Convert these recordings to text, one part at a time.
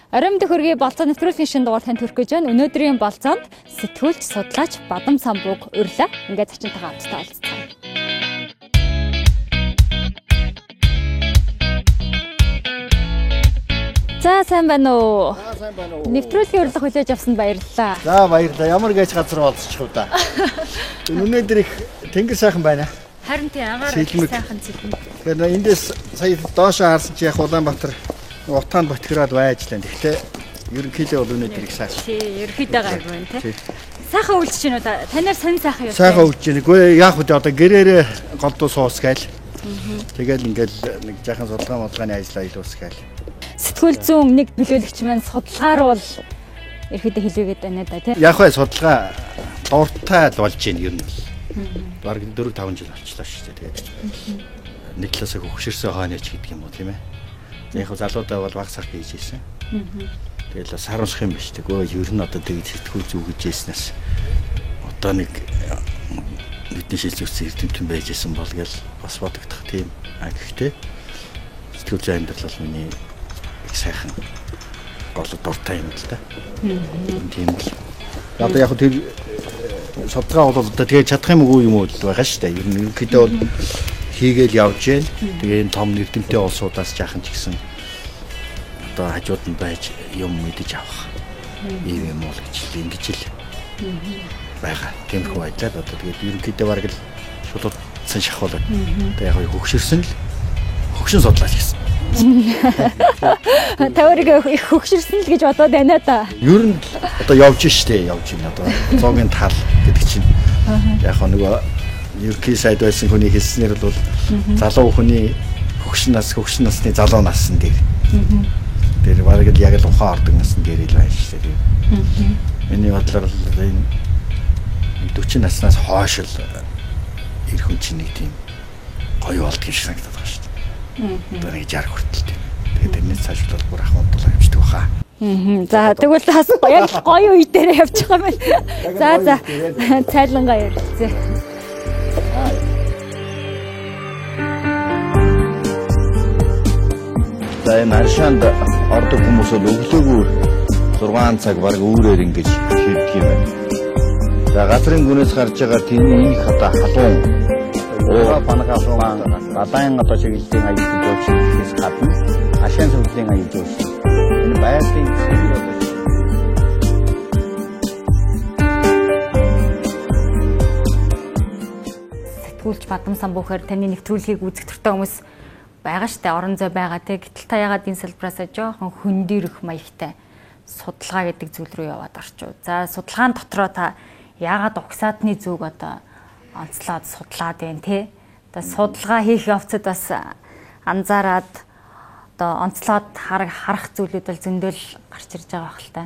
Оройн хөргийн болцоо нэвтрүүлгийн шинэ дугаар танд хүрэх гэж байна. Өнөөдрийн болцоонд сэтгүүлч, судлаач Бадам Самбууг урьлаа. Ингээд зочинтойгоо хамтдаа уулзцгаая. За сайн байна уу? Сайн байна уу? Нэвтрүүлгийн урилга хүлээж авсанд баярлалаа. За баярлалаа. Ямар гэж газар болцчих уу да. Өнөөдөр их тэнгэр сайхан байна. Харин тий агаар сайхан цэлмэг. Тэгэхээр эндээс сая доош харсан чи яг Улаанбаатар утаанд батгираад байжлаа. Гэхдээ ерөнхийдөө бол өнөөдөр их сайхан. Тий, ерөнхийдөө гайг байна тий. Сайхан үйлч чинь одоо танаар сонь сайхан юу? Сайхан үйлч чинь. Үгүй яг хөө одоо гэрээрээ голдуу суусгаал. Тэгэл ингээл нэг жаахан судалгааны ажлаа илүүсгээл. Сэтгүүл зүүн нэг нөлөөлөгч маань судалгаар бол ерөөдөө хэлээгээд байна да тий. Яг бай судалгаа дуртай л болж байна ер нь. Бараг 4-5 жил болчихлоо шүү дээ. Тэгээд нэг талаасаа хөгшөрсөн хойноч гэдэг юм уу тийм ээ. Яг залуудаа бол баг сарх хийж ийсэн. Тэгэл сарамсах юм биш тэгөө ер нь одоо тэгээд сэтгүүл зүгэж ийснээс одоо нэг бидний шилж үсэн эрдэмтэн байж исэн бол гэл бас бодогдох тийм. Гэхдээ сэтгүүл амьдрал бол миний их сайхан гол дуртай юм л да. Тийм л. Одоо яг тэр судалгаа бол одоо тэгээ чадах юм уу юм уу байгаа шүү дээ. Ер нь ерөнхийдөө бол хийгээл явж гээ. Тэгээ энэ том эрдэмтэн улсуудаас жаахан ч гэсэн одоо хажууд нь байж юм мэдэж авах. Ийм юм уу гэж ингэж л байгаа. Тиймэрхүү байдлаар одоо тэгээд ерөнхийдөө бараг л шулуутсан шахуулаад. Тэгээ яг хөгшөрсөн л хөгшин судлаач гэсэн. Таврыг их хөгшөрсөн л гэж бодоод байна да. Ер нь одоо явж штэ явж байна одоо зоогийн тал гэдэг чинь яг нөгөө ерхий сайд байсан хүний хэлснээр бол залуу хүний хөгшин насны залуу насн дээр. Тэр бараг л яг л ухаан ордог насн дээр л байна штэ. Миний бодлоор энэ 40 наснаас хойш л ирэх хүн чинь нэг тийм гоё болдгийг санагдаад байна штэ. Тэр 60 хүртэл тийм. Тэгээд тэрнээс цааш бол бүр ахмад бол явчихдаг баха. За тэгвэл бас яг гоё үе дээр явчих юм байна. За цайлангаа ярилцъя. За энэ аршаанд ордог хүмүүс бол өглөөгөө 6 цаг бараг үүрээр ингэж хийдэг юм байна. За газрын гүнээс гарч байгаа тийм их одоо халуун панагаас бадаан одоо чиглэлийн аюултай жуулчлалаас гадна ашаан сүрлийн аюул жуулчлал. Энэ байгалийн сэтгүүлч Бадам Самбуухаар таны нэвтрүүлгийг үзэх төртөө хүмүүс байгаа штэ орон зай байгаа те. Гэтэл та ягаад энэ салбараасаа жоохон хөндөрөх маягтай судалгаа гэдэг зүйл рүү яваад орчив. За судалгаан дотроо та ягаад угсаадны зүг одоо онцлоод судлаад байна те. Одоо судалгаа хийх явцад бас анзаараад одоо онцлоод харах зүйлүүд бол зөндөл гарч ирж байгаа байх л та.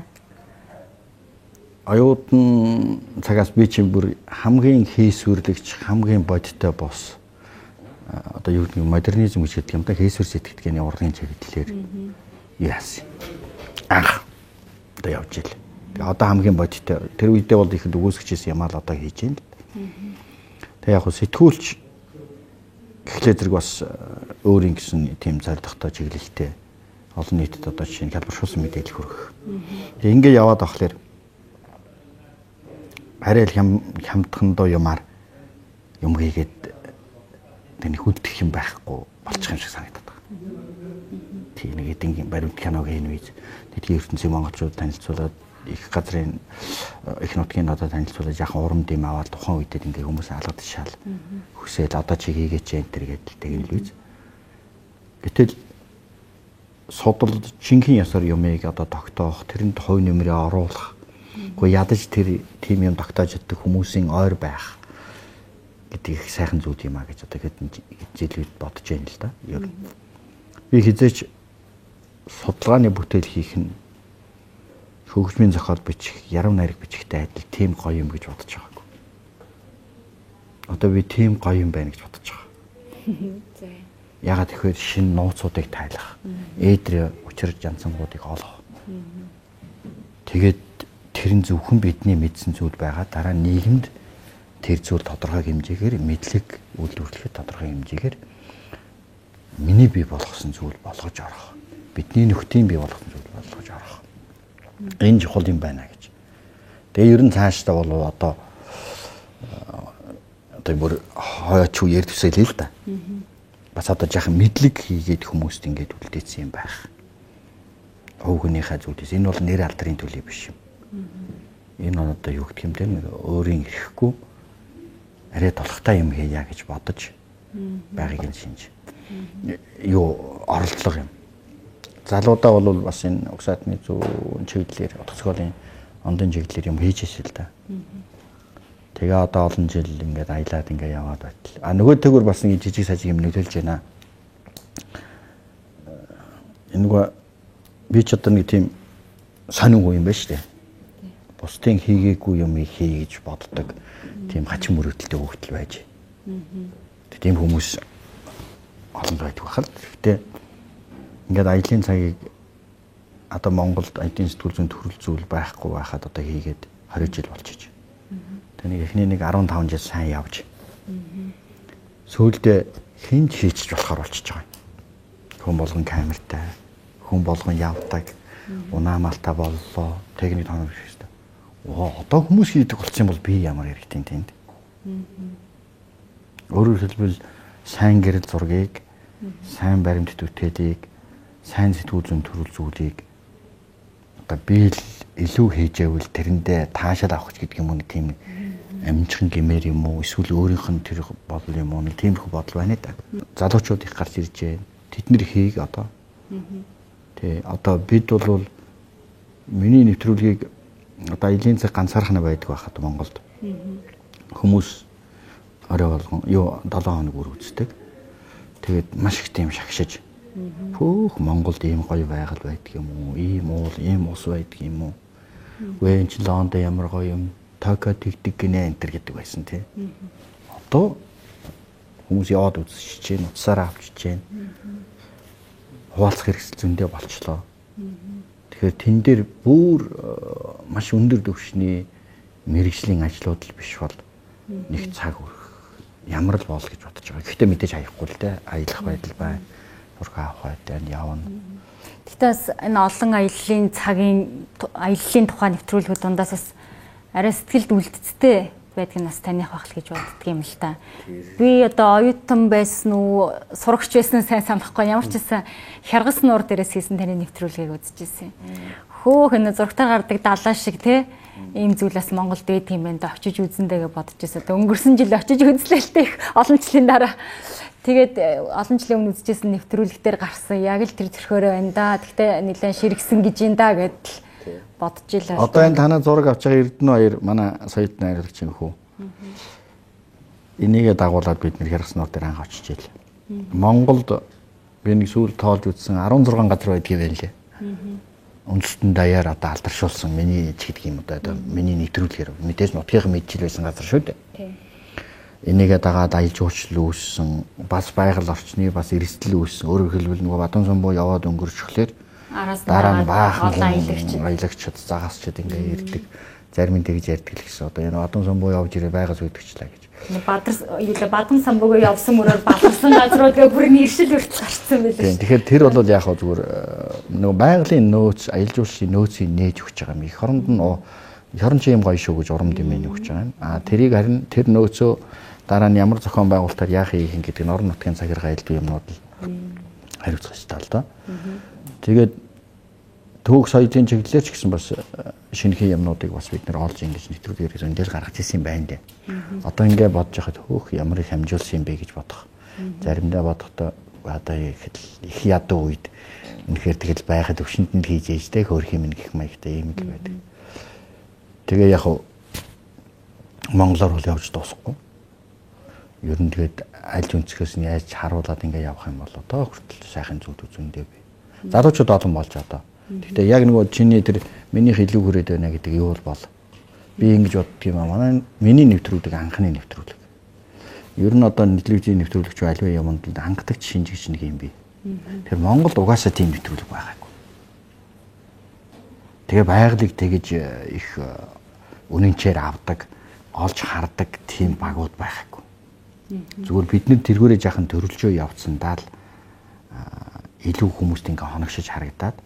Оюутан цагаас би чинь бүр хамгийн хийсвэрлэгч хамгийн бодиттой бос одоо юу гэдэг модернизм гэж гэдэг юм да хийсвэр сэтгэгдгийн урлагийн чиглэлээр яасан. Анх одоо явж ийл. Тэгээ одоо хамгийн бодиттой тэр үедээ бол ихэд өгөөсгчээс юм аа л одоо хийж байна. Тэгээ яг сэтгүүлч гэхлээр зэрэг бас өөрийн гэсэн тийм зорилготой чиглэлтэй олон нийтэд одоо жишээ нь хялбаршуулсан мэдээлэл хүргэх. Тэгээ ингээд яваад авахлаар арай л хямдхандоо юмар юм хийгээд тэний хүндэх юм байхгүй болчих юм шиг санагдаад байна. Тийм нэг эдийн баримт киног хийн үз тэдний ертөнцийн монголчууд танилцуулаад их газрын их нутгийн одоо танилцуулаад яхан урам дэм аваад тухайн үедээ ингээ хүмүүс алгад шал хүсэл одоо чи хийгээч энэ төр гэдэл тэгэл үз. Гэтэл судалж жинхэнэ ясаар юмыг одоо тогтоох тэрэнд хувь нэмрээ оруулах үгүй ядаж тэр тим юм тогтоож чаддаг хүмүүсийн ойр байх гэдэг их сайхан зүйл юм а гэж одоо хэзээ бодож байна л да. Би хизээч судалгааны бүтээл хийх нь хөгжмийн зохиол бичих, яруу найраг бичихтэй адил тийм гоё юм гэж бодож байгаагүй. Одоо би тийм гоё юм байна гэж бодож байгаа. Ягаад гэхээр шинэ нууцуудыг тайлах, ээдрээ учирж янзангуудыг олох. Тэгээд тэрэн зөвхөн бидний мэдсэн зүйл байгаа. Дараа нь нийгэмд тэр зүйл тодорхой хэмжээгээр мэдлэг үйлдвэрлэхэд тодорхой хэмжээгээр миний бий болгосон зүйл болгож орох. Бидний нөхдийн бий болгосон зүйл болгож орох. Энэ чухал юм байна гэж. Тэгээ ер нь цаашдаа бол одоо бүр хойч уу ярь төсөөлээ л да. Бас одоо жаахан мэдлэг хийгээд хүмүүст ингэж үлдээсэн юм байх. Өвгөнийхээ зүйлээс энэ бол нэр алдрын төлөв биш юм. Энэ одоо юу гэх юм те өөрийн ирэхгүй арай толготой юм хийя гэж бодож байгааг нь шинж. Юу оролдлого юм. Залуудаа бол бас энэ угсаатны зүүн чиглэлээр утга зохиолын ондын чиглэлээр юм хийж ирсэн л да. Тэгээ одоо олон жил ингээд аялаад ингээд яваад байтал. Нөгөө төгөр бас нэг жижиг сажиг юм нөлөөлж байна. Энэгүй би ч одоо нэг тийм сонирхол юм байна шүү дээ. Бусдын хийгээгүй юм хий гэж боддог. Тийм хачин мөрөгдөлтэй хөвгтөл байж. Тийм хүмүүс олон байдаг байхад. Гэхдээ ингээд аялын цагийг одоо Монголд аялын сэтгүүл зүйн төрөл зүйл байхгүй байхад одоо хийгээд 20 жил болчихж. Тэнийг эхний нэг 15 жил сайн явж. Сүүлдээ хинч хийчих болохоор болчихж байгаа. Хүн болгон камертай, хүн болгон явдаг, унаамалтай боллоо. Техник тоног хэрэгтэй. Одоо хүмүүс хийдэг болсон бол би ямар хэрэгтэй тэнд. Өөрөөр хэлбэл сайн гэрэл зургийг, сайн баримт төтөлийг, сайн сэтгүүл зүйн төрөл зүйлийг одоо би л илүү хийжээвэл тэрэндээ таашаал авах гэдэг юм уу нэг тийм амжихан гэмээр юм уу эсвэл өөрийнх нь тэр бодол юм уу нэг тиймэрхүү бодол байна да. Залуучууд их гарч ирж байна. Тэднэр хийг одоо. Тэ одоо бид бол миний нэвтрүүлгийг одоо аялын цаг ганцаархна байдаг байхад Монголд. Хүмүүс орой болгон юу 7 хоног бүр үздэг. Тэгээд маш их тийм шагшиж пөөх Монголд ийм гоё байгаль байдаг юм уу? Ийм уул, ийм ус байдаг юм уу? Вэ энэ Лондон ямар гоё юм? Токио тэгдэг гинэ энэ төр гэдэг байсан тий. Одоо хүмүүс яваад үзэж чинь, утсаараа авчиж чинь. Хуваалцах хэрэгсэл зөндөө болчлоо. Тэгэхээр тэн дээр бүр маш өндөр түвшний мэрэгжлийн ажлууд л биш бол нэг цаг өрөх ямар л бол гэж бодож байгаа. Гэхдээ мэдээж хаяхгүй л дээ. Аялах байдал бай. Зураг авах байдал явна. Тэгтээс энэ олон аяллаа тухай нэвтрүүлгүүд дундаас бас арай сэтгэлд үлдцтэй байдаг нь бас таних байх л гэж боддөг юм л та. Би одоо оюутан байсан уу, сурагч байсан сайн санахгүй ямар ч гэсэн хяргас нуур дээрээс хийсэн таны нэвтрүүлгийг үзчихсэн. Хөөх энэ зургатаар гардаг далаа шиг те ийм зүйлээс Монголд байд юм байна да очиж үзэндээ гэж бодож байсан. Одоо өнгөрсөн жил очиж үзлээ л те их олон жилийн дараа. Тэгээд олон жилийн өмнө үзчихсэн нэвтрүүлэгтэр гарсан яг л тэр зөрхөөрөө байна да. Тэгтээ нэлээд ширгсэн гэж юм да гэдэл бодож илээ. Одоо энэ танаа зураг авч байгаа Эрдэнэ хоёр манай соёлтны хариулагч юм хүү. Энийгээ дагуулад бид нэр Хяргаснуур дээр анх очиж ийл. Монголд би нэг сүүл тоолж үзсэн 16 газар байдгийг байна лээ. Үндэстэн даяар одоо алдаршуулсан миний гэдэг юм одоо миний нэвтрүүлгээр мэдээж нутгийн мэдчил байсан газар шүү дээ. Энийгээ дагаад аялал жуулчлал үүссэн, бас байгаль орчны бас эрсдэл үүссэн. Өөрөөр хэлбэл нөгөө Бадам сумбуу яваад өнгөрчихлөөр дараа нь баахан аялагчд загасчд ингээ ирдэг. Зарим нь тэгж ярьдаг л гэсэн. Одоо энэ Бадам сумбуу явж ирээ байгаас үүдгчлээ гэж. Бадам сумбууг явсан мөрөөр баларсан газруудаа бүр нэршил хүртэл гарцсан байлээ. Тэгэхээр тэр бол яг хөө зүгээр нөгөө байгалийн нөөц, аялал жуулчлалын нөөцийг нээж өгч байгаа юм. Эх оронд нь эх орон чи юм гоё шүү гэж урам дэмээн өгч байгаа юм. Тэрийг харин тэр нөөцөө дараа нь ямар зохион байгуулалтаар яах юм гэдэг нь орон нутгийн захиргаа айлдуу юмнууд л хариуцах ёстой л доо. Тэгээд төвөг соёлын чиглэлээр ч гэсэн бас шинэхэн юмнуудыг бас бид нэр олж ингэж нэвтрүүлгээр зөндөл гаргаж ирсэн юм байна дээ. Одоо ингэ бодож байхад хөөх ямар их хамжуулсан юм бэ гэж бодох. Заримдаа бодохдоо одоо их ядуу үед үнэхээр тэгэл байхад өвшөнд нь хийж ээжтэй хөөх юм гэх маягтай юм л байдаг. Тэгээ яг Монголоор бол явж дуусахгүй. Ер нь тэгээд аль өнцгөөс нь яаж харуулад ингэ явах юм бол одоо хүртэл сайхан зүйл үзэндээ бай. Залуучууд олон болж одоо. Гэхдээ яг нөгөө чиний тэр минийх илүү хүрээд байна гэдэг юу бол би ингэж боддөг юм аа. Манай миний нэвтрүүлэг анхны нэвтрүүлэг. Ер нь одоо телевизийн нэвтрүүлэгч альваа юмд хангалттай шинжигч нэг юм би. Тэр Монголд угаасаа тийм нэвтрүүлэг байгаагүй. Тэгээ байгалыг тэгэж их үнэнчээр авдаг, олж хардаг тийм багууд байхгүй. Зүгээр бид нар тэргүүрээ жаахан төрөлжөө явцсандаа л илүү хүмүүст ингээ хоногшиж харагдаад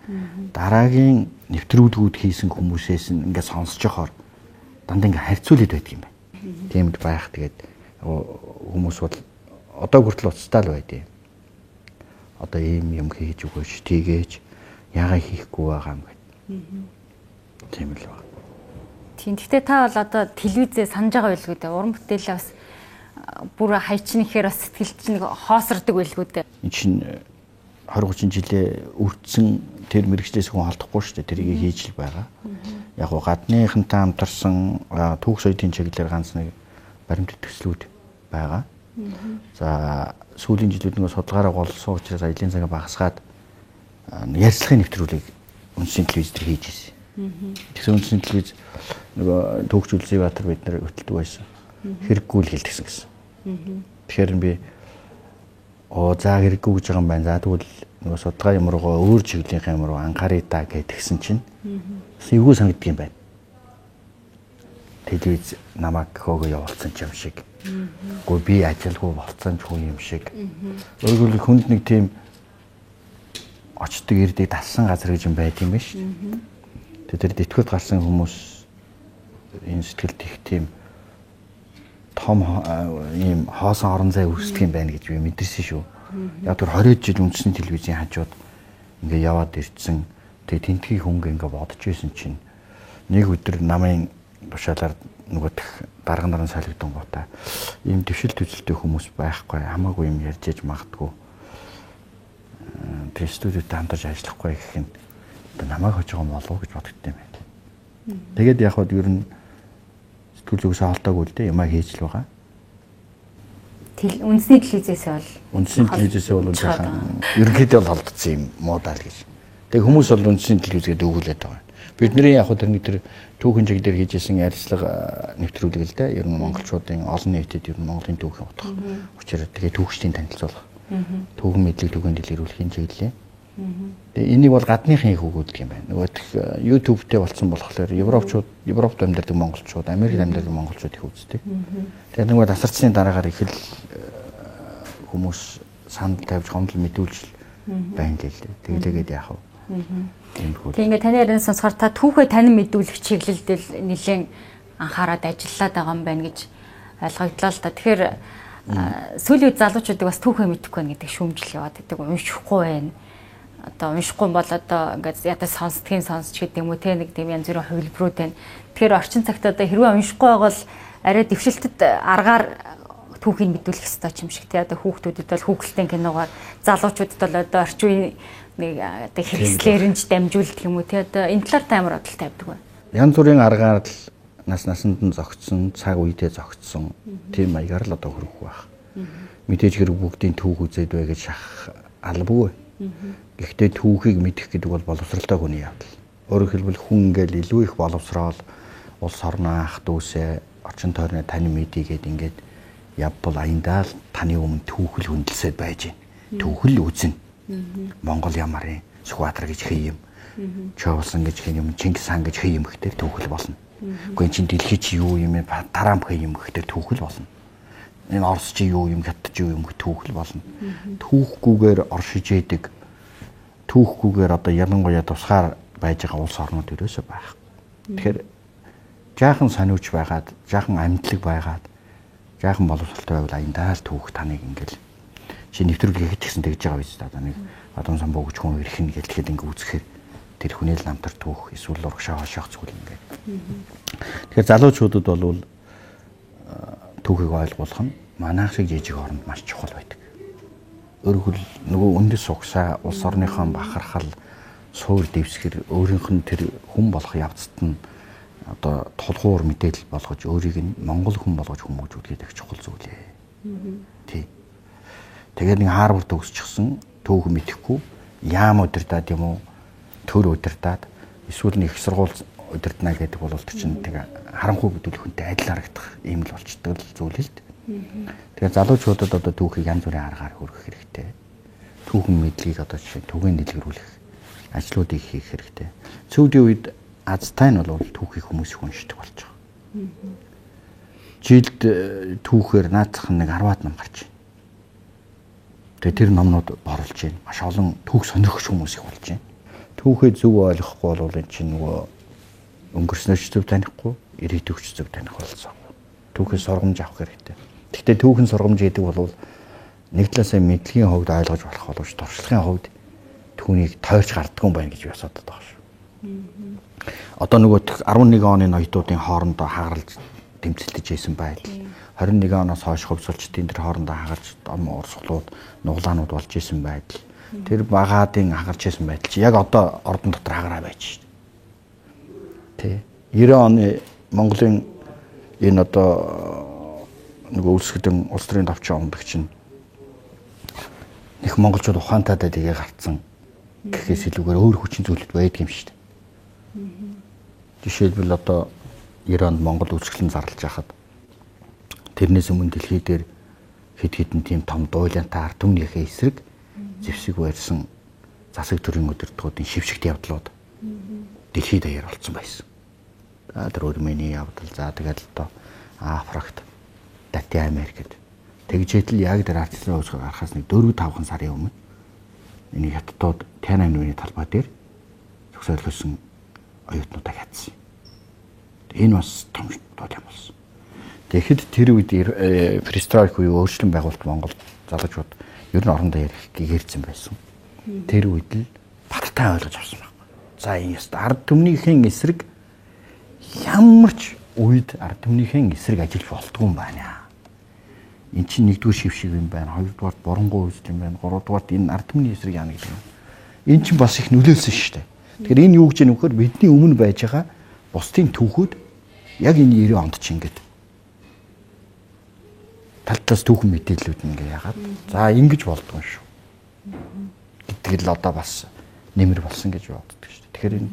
дараагийн нэвтрүүлгүүд хийсэн хүмүүсээс ингээ сонсож явахаар дандаа ингээ харьцуулаад байдаг юм байна. Тиймд байх. Тэгээд хүмүүс бол одоо хүртэл уцтаа л байдیں۔ Одоо ийм юм хийж өгөөч, тийгээж яагаад хийхгүй байгаа юм бэ? Тийм л байна. Тийм. Гэхдээ та бол одоо телевизээ санаж байгаа байлгүй дээ. Уран бүтээлээ бас бүр хайчин ихээр бас сэтгэл чинь хоосордог байлгүй дээ. Энд чинь 20-30 жилээ үрдсэн тэр мэрэгчлээс хүн алдахгүй шүү дээ. Тэрийг хийж л байгаа. Яг гоо гадныхантай хамтарсан түүх соёлын чиглэлээр ганц нэг баримт төслүүд байгаа. За сүүлийн жилүүд нэг судалгаараа голсон учраас аялын цагаа багасгаад ярьцлагын нэвтрүүлгийг үндэсний телевиз дээр хийж ирсэн. Тэгсэн үндэсний телевиз нөгөө түүхч Үлзийбаатар бид нар хөтэлдэг байсан. Хэрэггүй л хэлдэг гэсэн. Тэгэхээр би за хэрэггүй гэж байгаа юм байна. За тэгвэл нөгөө судалгаа юм руугаа өөр чиглэлийн юм руу анхаарай да гэдгсэн чинь эвгүй санагддаг юм байна. Телевиз намайг хөөгөө явуулсан ч юм шиг. Гөө би ажилгүй болцсон ч юм шиг. Өөрөөр хүнд нэг тийм очдөг ирдэг дассан газар гэж юм байт юм биш. Тэр дэвтгүүд гарсан хүмүүс энэ сэтгэлд их тийм том ийм хоосон орон зай үүсдэг юм байна гэж би мэдэрсэн шүү. Яг тэр 20 жил үндэсний телевизийн хажууд ингээ яваад ирсэн. Тэгээ тентгийн хөнгө ингээ бодож байсан чинь нэг өдөр намын тушаалаар нөгөөх дарга нарын солигдсон гутаа ийм дэвшил төзөлтэй хүмүүс байхгүй хамаагүй юм ярьж яж магадгүй. Тэр студиуд хамтарч ажиллахгүй гэх юм намайг хож байгаа болов гэж боддогтой юм байна. Тэгээд яг хад ер нь сэтгүүлээс хаалтаагүй л дээ ямаа хийж л байгаа. Үндэсний телевизээс бол жаахан ерөнхийдөө бол холдсон юм муудаа л гэж. Тэг хүмүүс бол үндэсний телевизгээд өгүүлээд байгаа. Бидний яг хад тэр түүхэн чиглэлээр хийжсэн ярилцлага нэвтрүүлэг л дээ. Ер нь монголчуудын олон нийтэд ер нь Монголын түүхийг утгах учраас тэгээ түүхчдийн танилцуулах. Түүхэн мэдлэг түүхэн дэлгэрүүлэхийн чиглэлээ. Тэгээ энийг бол гадныхан их өгүүлдэг юм байна. Нөгөө YouTube-тэй болсон болохоор Европт амьдардаг монголчууд, Америкт амьдардаг монголчууд их үздэг. Тэгээ нөгөө тасарчны дараагаар их л хүмүүс санал тавьж гомдол мэдүүлж байна л дээ. Тэглээгээд яах вэ? Тэгээ ингээд таны яриан сонсохоор та түүхээ танин мэдүүлэх чиглэлдэл нэлээд анхаарал ажиллаад байгаа юм байна гэж ойлгогдлоо л та. Тэгэхээр сүүлийн үед залуучуудыг бас түүхээ мэдэхгүй байна гэдэг шүүмжил яваад байдаг. Уншихгүй байна. Одоо уншихгүй бол одоо ингээд ядаж сонсч гэдэг юм уу те нэг тийм янз бүрийн хувилбарууд байна. Тэгэхээр орчин цагт одоо хэрвээ уншихгүй байгаа бол арай дэвшилтэд аргаар түүхийг мэдүүлэх ёстой ч юм шиг те. Одоо хүүхдүүдэд бол хүүхэлдэйн киногоор залуучуудад бол одоо орчин үеийн нэг одоо хэрэгслээр нь ч дамжуулдаг юм уу те. Одоо энэ талаар та ямар бодол тавьдаг вэ? Янз бүрийн аргаар л насанд нь зогтсон, цаг үедээ зогтсон тийм маягаар л одоо хөрөх байх. Мэдээж хэрэг бүгдийн түүх үзээд бай гэж шах албагүй. Гэхдээ түүхийг мэдэх гэдэг бол боловсралтай хүний явдал. Өөрөөр хэлбэл хүн ингээл илүү их боловсрол улс орноо ах дүүсээ орчин тойрны тань мэдийгээд ингээд явбал аяндаа л таны өмнө түүхэл хөндлөсөд байж байна. Түүхэл үзнэ. Монгол ямарын Сүхбаатар гэж хий юм. Чоолсон гэж хий юм, Чингис хаан гэж хий юм гэхтэр түүхэл болно. Гэхдээ чин дэлхий чи юу юм бэ? Тараам хий юм гэхтэр түүхэл болно. Энэ Орос чи юу юм, Хятад чи юу юм гэх түүхэл болно. Түүхгүйгээр оршиж идэг. Түүхгүйгээр одоо ялангуяа тусгаар байж байгаа улс орнууд ерөөсөө байх. Тэгэхээр жаахан сониуч байгаад, жаахан амьдлаг байгаад, жаахан боловсралтай байвал аяндаа л түүх таныг ингээл чи нэвтрүүлэг хийх гэсэн тэгж байгаа биз дээ. Одоо нэг Бадам самбуу гэж хүн ирэх нь гэлтэхэд ингээ үзэхээр тэр хүний л намтар түүх эсвэл урагшаа хошоох зүйл ингээ. Тэгэхээр залуучуудад бол түүхийг ойлгуулах нь манайх шиг жижиг оронд маш чухал байдаг. Өөрөөр нөгөө үндэс угсаа улс орныхон бахархал суур дэвсгэр өөрийнх нь тэр хүн болох явцад нь одоо тулгуур мэдээлэл болгож өөрийг нь монгол хүн болгож хүмүүжүүлгээд их чухал зүйл ээ. Тий. Тэгээд нэг Харвард төгсчихсэн түүх мэдэхгүй яам удирдаад юм уу төр удирдаад эсвэл нэг их сургууль удирдана гэдэг бол чинь тэгээ харанхуй гэдүүл хүнтэй адил харагдах юм л болчдөг зүйл л дээ. Тэгэхээр залуучуудад одоо түүхийг янз бүрийн аргаар хөрөх хэрэгтэй. Түүхэн мэдлэгийг одоо жишээ түгээн дэлгэрүүлэх ажлуудыг хийх хэрэгтэй. Сүүлийн үед Азтай нь бол түүхийг хүмүүс их уншдаг болж байгаа. Жилд түүхээр наацхан нэг 10-аад ном гарч байна. Тэгээ тэр номнууд борлож байна. Маш олон түүх сонирхогч хүмүүс их болж байна. Түүхээ зөв ойлгохгүй бол энэ чинь нөгөө өнгөрснөөч зөв танихгүй, ирээдүйгч зөв таних болсон. Түүхээс сургамж авах хэрэгтэй. Гэхдээ түүхэн сургамж гэдэг бол нэг талаасаа мэдлэгийн хувьд ойлгож болох боловч туршлагын хувьд түүнийг тойрч гарддаг юм байна гэж би асуудаг байгаа шүү. Одоо нөгөө 11 оны ноёдуудын хоорондоо хагаралж тэмцэлдэж байсан байдал 21 оноос хойш хөвсөлчдийн тэр хоорондоо хагарч урсгалууд, нуглаанууд болж исэн байдал. Тэр багаадын хагарч исэн байдал чи яг одоо ордон дотор хагараа байж шүү. Тэ. 90 оны Монголын энэ одоо нөгөө үлсгэдэн улс төрийн товчон ондогч нь их монголчууд ухаантай дэгээ гарцсан гэхээс илүүгээр өөр хүчин зүйлүүд байдаг юм шүү дээ. Жишээлбэл одоо 90 онд Монгол үлсгэлэн зарлаж байхад тэрнээс өмнө дэлхий дээр хэд хэдэн тийм том дуйлантай ард түмнийхээ эсрэг зэвсэг барьсан засаг төрийн удирдлагуудын шившигт явдлууд дэлхийд даяар болсон байсан. За тэр Урмэний явдал, за тэгэл одоо Африкт, Латин Америкт тэгжээтэл яг тэр арчлын уусгаар гарахаас нэг 4-5 сарын өмнө энэ хятадууд Тяньаньны талбай дээр зогсоолгосон оюутнуудаа хатсан. Энэ бас том проблем болсон. Тэгэхэд тэр үед перестройк үе өөрчлөн байгуулалт Монголд залуучууд ер нь орондоо ярих гэгэрсэн байсан. Тэр үед л баттай ойлгож авсан байна. За энэ яст ард түмнийхэн эсрэг ямар ч үед ард түмнийхэн эсрэг ажиллаж болтгүй юм байна. Энд чинь нэгдүгээр шившиг юм байна, хоёрдугаар бурангуй үзэл юм байна, гуравдугаар энэ ард түмний эсрэг яана гэдэг юм. Энэ чинь бас их нөлөөлсөн шүү дээ. Тэгэхээр энэ юу гэж юм вөхөр бидний өмнө байж байгаа бусдын түүхүүд яг энэ 90 онд ч ингэж талтаас түүхэн мэдээллүүд ингээ яагаад за ингэж болдгоо шүү. Гэдэг л одоо бас нэмэр болсон гэж боддог шүү дээ. Тэгэхээр энэ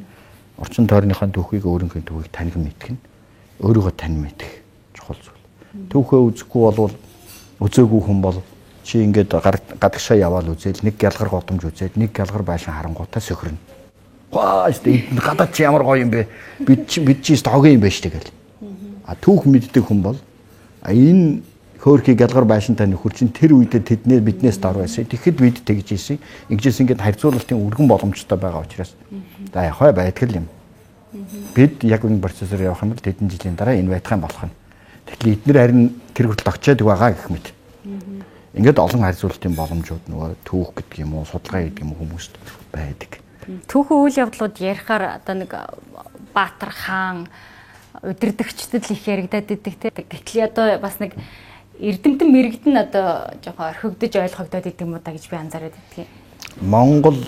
орчин тойрныхаа түүхийг өөрийнхөө түүхийг таних мэдэх нь өөрийгөө тань мэдэх чухал зүйл. Түүхээ үзэхгүй болвол үзээгүй хүн бол чи ингээд гадагшаа яваал үзэл нэг гялгар готомж үзээд нэг гялгар байшин харангуйтаа сөхөрнө. Ваа энд гадаад чи ямар гоё юм бэ? Бид чи тогийн юм байна шүү тэгэл. А түүх мэддэг хүн бол энэ хөөрхий гялгар байшинтай нөхөр чинь тэр үедээ биднээс дор байсан. Тэгэхэд бид тэгж ийсэн. Ингэжээс ингээд харьцуулалтын өргөн боломжтой байгаа учраас за яхаа байтгал юм. Бид яг энэ процессор явах юм бол тэдэн жилийн дараа энэ байтхан болох нь. Тэгэхээр эдгээр харин тэр хүртэл огчоод байгаа гэх мэт. Ингээд олон харьцуулалтын боломжууд нөгөө түүх гэдэг юм уу, судалгаа гэдэг юм уу хүмүүст байдаг. Түүхэн үйл явдлууд ярихаар одоо нэг Баатар хаан удирдагчдад л их яригадаад идэг те. Гэтэл одоо бас нэг эрдэмтэн мэрэгдэн одоо жоохон орхигдож ойлгогдоод идэг юм уу та гэж би анзаараад идэх. Монгол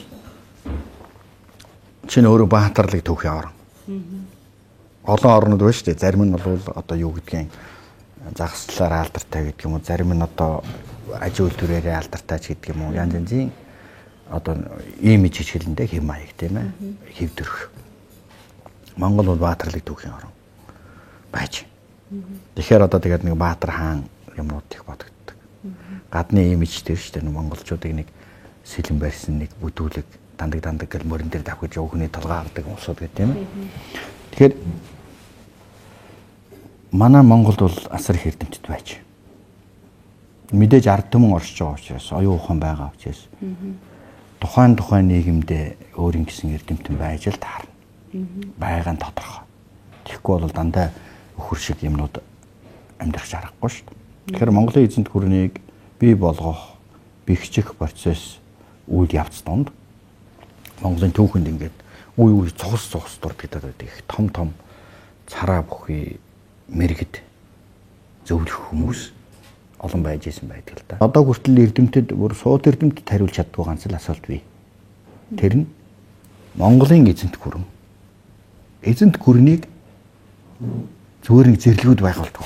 чинь өөрөө баатарлыг түүхийн орн. Олон орнууд байна шүү дээ. Зарим нь бол одоо юу гэдгийг загслаар алдартай гэдэг юм уу. Зарим нь одоо аж үйлдвэрээр алдартай ч гэдэг юм уу. Янз янзын одоо имиж хичээлэндээ хэм маяг тийм ээ. Хэвдэрх. Монгол бол баатарлыг түүхийн орн байж. Тэгэхээр одоо тэгээд нэг Баатар хаан юмнууд их бодогддог. Гадны имиж дээр шүү дээ. Монголчуудыг нэг сэлэн барьсан нэг бүдүүлэг дандаг гэл мөрөн дээр давхиж өвгөний толгой авдаг улсууд гэдэг тийм ээ. Тэгэхээр манай Монголд бол асар их эрдэмтэд байж. Мэдээж ард түмэн оршиж байгаа учраас оюун ухаан байгаа учраас тухайн нийгэмдээ өөрийн гэсэн эрдэмтэн байж л таарна. Байгаа нь тодорхой. Тэгэхгүй бол дандаа өхөр шиг юмнууд амьдрах шарахгүй шүү дээ. Тэгэхээр Монголын эзэнт гүрнийг бий болгох, бэхжих процесс үйл явц донд Монголын түүхэнд ингээд үе цогц дурддаг их том цараа бүхий мэрэгд зөвлөх хүмүүс олон байж исэн байдаг л да. Одоо хүртэл эрдэмтэд бүр сууд эрдэмтэд хариулж чаддгүй ганц л асуулт бий. Тэр нь Монголын эзэнт гүрэн. Эзэнт гүрнийг зүгээр нэг зэрлэгүүд байгуулдаг.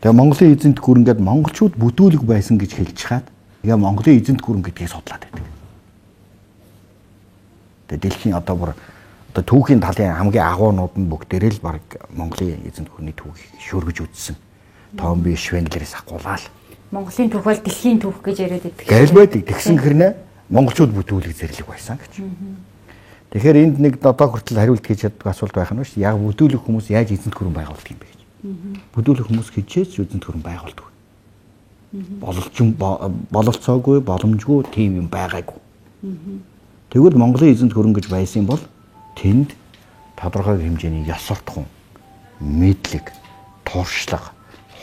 Тэгээ Монголын эзэнт гүрэн гэдэг монголчууд бүдүүлэг байсан гэж хэлж хаад яг Монголын эзэнт гүрэн гэдгийг судлаад байдаг. Тэгээ дэлхийн одоо түүхийн талын хамгийн агуунууд нь бүгдээрээ л баг Монголын эзэнт гүрний түүхийг шүргэж үзсэн. Том би Швендлерээс агуулаад Монголын түүх бол дэлхийн түүх гэж яриад байдаг. Гээл байдаг. Тэгсэн хэрнээ монголчууд бүдүүлэг зэрлэг байсан гэж. Тэгэхээр энд нэг одоо хүртэл хариулт хийж чаддаг асуулт байх нь шүү. Яг бүдүүлэг хүмүүс яаж эзэнт гүрэн байгуулдаг юм бэ гэж. Бүдүүлэг хүмүүс хичээж эзэнт гүрэн байгуулдаг. бололцоогүй, боломжгүй тийм юм байгаагүй. Тэгвэл Монголын эзэнт гүрэн гэж байсан бол тэнд тодорхой хэмжээний ёс суртахуун, мэдлэг, туршлага,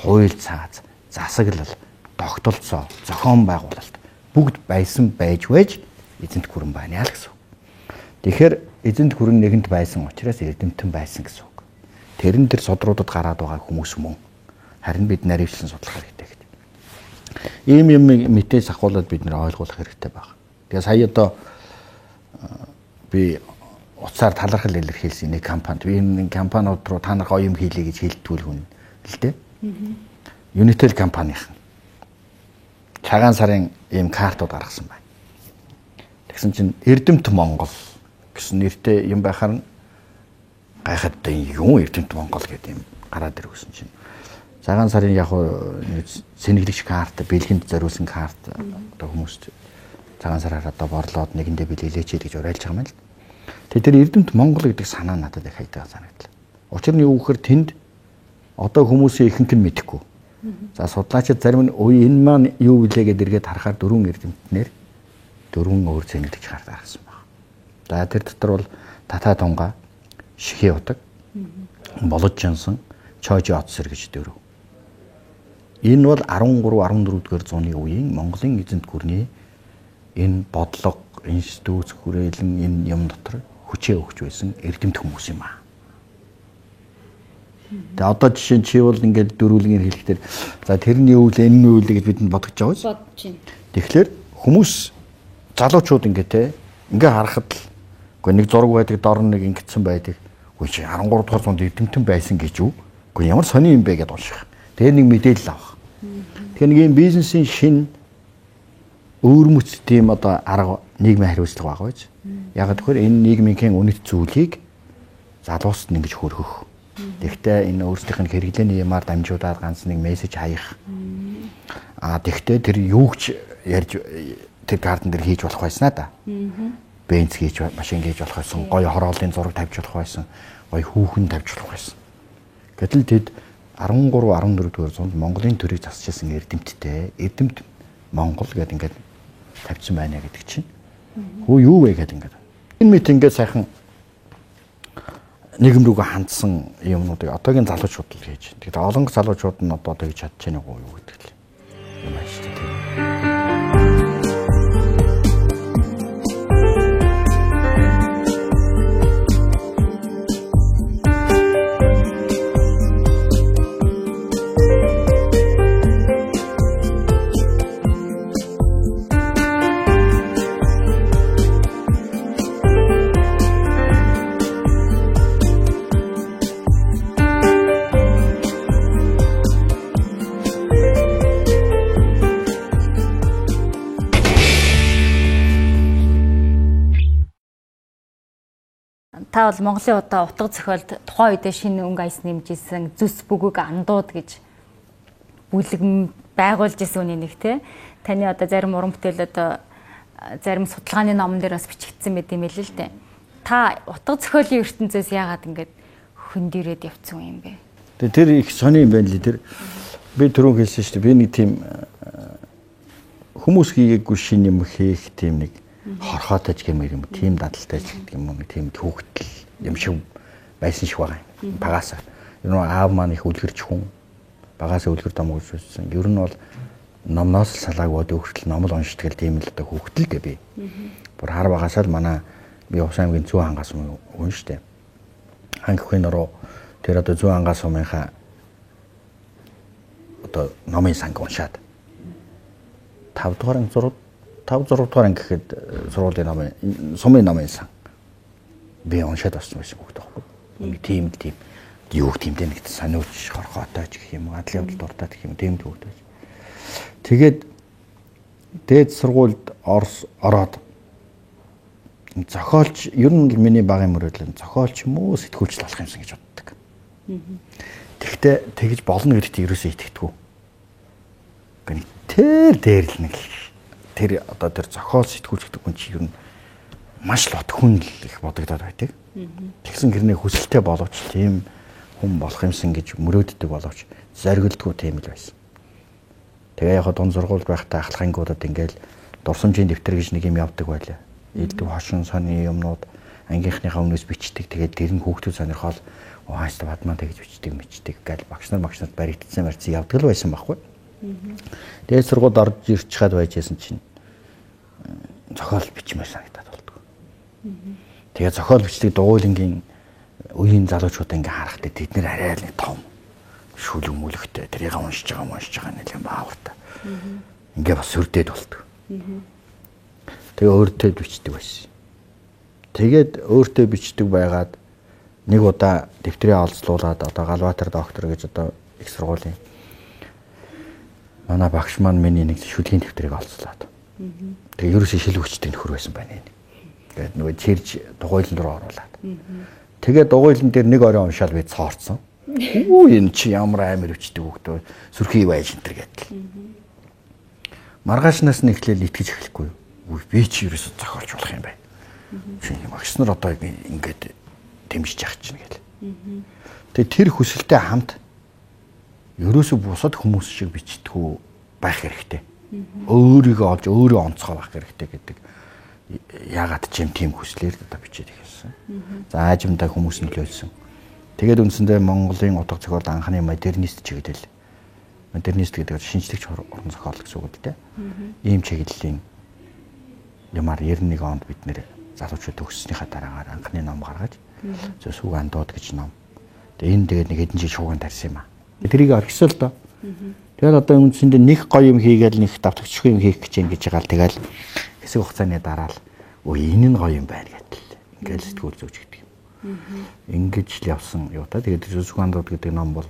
хууль цааз, засаглал, тогтолцоо, зохион байгуулалт бүгд байсан байж эзэнт гүрэн байна л гэсэн. Тэгэхээр эзэнт гүрэн нэгэнт байсан учраас эрдэмтэн байсан гэсэн үг. Тэрэн дээр содруудад гараад байгаа хүмүүс мөн. Харин бид наривчлан судлах хэрэгтэй гэдэг. Ийм юм мэдээс ахуулаад бид нэр ойлгох хэрэгтэй байна. Тэгээ сая одоо би утсаар талархал илэрхийлсэн нэг компанид би энэ компаниуд руу та нар гоё юм хийлээ гэж хэлдэггүй хүн л дээ. Unitel компанийн цагаан сарын ийм картууд гаргасан байна. Тэгсэн чинь Эрдэмт Монгол гэсэн нэртэй юм байхаар гайхаад юм Эрдэмт Монгол гэдэг юм гараад ирсэн чинь цагаан сарын яг сэнэглэгч карт, бэлгэнд зориулсан карт одоо хүмүүст цагаан сараар одоо борлоод нэгэндээ билээлээч гэж уриалж байгаа юм л. Тэгээд тэр Эрдэмт Монгол гэдэг санаа надад их хайдаг санагдлаа. Учир нь юу гэхээр тэнд одоо хүмүүсийн ихэнх нь мэдэхгүй. За судлаачид зарим нь энэ маань юу вэ гэдээ эргээд харахаар 4 эрдэмтнэр 4 өөр сэнэглэгч карт гаргасан байна. За тэр дотор бол Татаа Тунгаа, Шихээ удаг, Болож Жансан, Чожи Отсэр гэж 4. Энэ бол 13-14-р зууны үеийн Монголын эзэнт гүрний энэ бодлого, институт, хүрээлэн энэ юм дотор хүчээ өгч байсан эрдэмт хүмүүс юм аа. Тэгээ одоо жишээ нь чи бол ингээд дөрвөлгийн хэлэхдээ за тэрний үйл энэ нь үйл гэж бидэнд бодож байгаа биз? Бодож байна. Тэгэхээр хүмүүс залуучууд ингээд те ингээ харахад л үгүй нэг зураг байдаг дор нэг ингэсэн байдаг. Үгүй чи 13 дугаар зуунд эрдэмтэн байсан гэж юу? Үгүй ямар сони юм бэ гэдээ унших. Тэгээ нэг мэдээлэл авах. Тэгэхээр нэг юм бизнесийн шин өөрмөц тийм одоо арга нийгмийн хариуцлага байгаа биз? Яг тэгэхээр энэ нийгмийн үнэт зүйлийг залуусд ингэж хөргөх. Тэгтээ энэ өөрсдийнх нь хэрэглээний юмар дамжуулаад ганц нэг мессеж хаях. Тэгтээ тэр юу ч ярьж тэр картн дээр хийж болох байснаа да. Бенц хийж машин хийж болох байсан. Гоё хорооллын зураг тавьж болох байсан. Гоё хүүхэн тавьж болох байсан. Гэтэл тэд 13-14-р зуунд Монголын төрийг засчихсан эрдэмттэй эрдэмт Монгол гэдэг ингээд тавьсан байна гэдэг чинь. Хөө юу вэ гэдэг ингээд. Энэ мэт ингээд сайхан нийгэм рүүгээ хандсан юмнуудыг одоогийн залуучууд л хийж. Тэгэхээр олон залуучууд нь одоо тэгж чадчихна уу юу гэдэг л юм байна шүү дээ. Та бол Монголын одоо утга зохиолд тухайн үедээ шинэ өнгө айс нэмжсэн зүс бүгэг андууд гэж бүлэг байгуулж исэн үний нэг те. Таны одоо зарим уран бүтээл одоо зарим судалгааны номон дээр бас бичигдсэн байт юм л л дээ. Та утга зохиолын ертөнцөөс яагаад ингэж хөндөрөөд явцсан юм бэ? Тэр их сони юм байна ли тэр би түрүү хэлсэн шүү дээ. Би нэг тийм хүмүүс хийгээгүй шинэ юм хийх тийм нэг хорхоотой ч гэмээр юм тийм дадалтай ч гэдэг юм уу тийм төвхтөл юм шиг байсан шиг байгаа юм. Багасаа. Ер нь аав маань их үлгэрч хүн. Багасаа үлгэр домогч үзсэн. Ер нь бол номноос салаагүй өөртөл номол уншдаг тийм л одоо хүүхдэл гэ би. Бүр хар багасаа л манай би Увс аймгийн Зүүн хангаас унштай. Хангахын руу тэр одоо Зүүн хангаас сумынхаа одоо номын санг уншаад 5 дугаар 6 дугаар гэхэд сургуулийн номын сумын номын сан би уншаад авсан байсан хүүхдээ байхгүй. Нэг тийм юу тиймдээ нэг сониуч хорхоотой ч гэх юм уу адлын явдал дуртай гэх юм тийм хүүхдээ. Тэгээд дээд сургуульд ороод зохиолч ер нь миний багын мөрөөдөл зохиолч юм уу сэтгүүлч болох юмсан гэж боддог. Тэгэхдээ тэгж болно гэдэгт ерөөсөө итгэдэггүй. Гэхдээ дээр л нэг тэр одоо тэр зохиол сэтгүүлч гэдэг хүн чи ер нь маш л бот хүн л их бодогдоод байдаг. Тэгсэн гэрнээ хүсэлтэй боловч тийм хүн болох юмсан гэж мөрөөддөг боловч зоригддгүй тийм л байсан. Тэгээ яг дунд сургуульд байхдаа ахлахынгуудад ингээл дурсамжийн дэвтэр гэж нэг юм явдаг байлаа. Элдв хошин сони юмнууд ангийнхныхаа өмнөөс бичдэг. Тэгээд тэр нь хүүхдүүд сонирхол хааста бадмаа тэгж бичдэг гэл багш нар баригдсан марцсан явдаг л байсан байхгүй. Тэгээд сургуульд орж ирч чад байжсэн чинь зохиол бичмээр санагдаад болдог. Тэгээд зохиол бичдэг дугуйлангийн үеийн залуучуудаа ингээ харахад тэд нэр арай л нэг том шүлэг мүлэгтэй тэрийг уншиж байгаа нэлээд баавартай. Ингээ бас сүрдээд болдог. Тэгээ өөртөө бичдэг байсан. Тэгээд өөртөө бичдэг байгаад нэг удаа дэвтрээ олзлуулаад одоо Галбаатар доктор гэж одоо их сургуулийн манай багш маань миний нэг шүлгийн дэвтрийг олзлаад. Тэгээ ерөөсөө шил хүчтэй нөхөр байсан байна. Тэгээд нөгөө чирж дугуйлан руу оруулаад. Тэгээ дугуйлан дээр нэг орой уншаал би цоорцсон. Үу энэ чи ямар амар өвчтэй хүүхдөө сүрхий байж энэ төр гэдэл. Маргаашнаас нь эхлээл итгэж эхлэхгүй. Үгүй би чи ерөөсө зохиолч болох юм байна. Чи багш нар одоо ингээд дэмжиж явах чинь гэл. Тэгээ тэр хүсэлтэй хамт ерөөсө бусад хүмүүс шиг бичдэггүй байх хэрэгтэй. Өөрийгөө олж өөрөө онцгой байх хэрэгтэй гэдэг. Яагаад ч юм тийм хүслээр одоо бичээд ихсэн. За аажимдаа хүмүүс нөлөөлсөн. Тэгээд үндсэндээ Монголын утга зохиол анхны модернист чиглэл. Модернист гэдэг нь шинжлэгч уран зохиол гэсэн үг үү? Ийм чиглэлийн ямар 91 онд бид нэр залуучууд төгссөнийхаа дараагаар анхны ном гаргаж Сүг андууд гэж ном. Тэгээд энэ тэгээд нэг хэдэн жил шууган тарьсан юм аа. Тэрийг орхисон л доо. Тэгээд одоо үндсэндээ нэг гоё юм хийгээл нэг давтагчгүй юм хийх гэж юм гэж байгаа л тэгэл хэсэг хугацааны дараа л өө энэ нь гоё юм байна гэдэл. Ингээл сэтгүүл зөөж гэдэг юм. Ингэж л явсан юу та. Тэгээд Сүг андууд гэдэг ном бол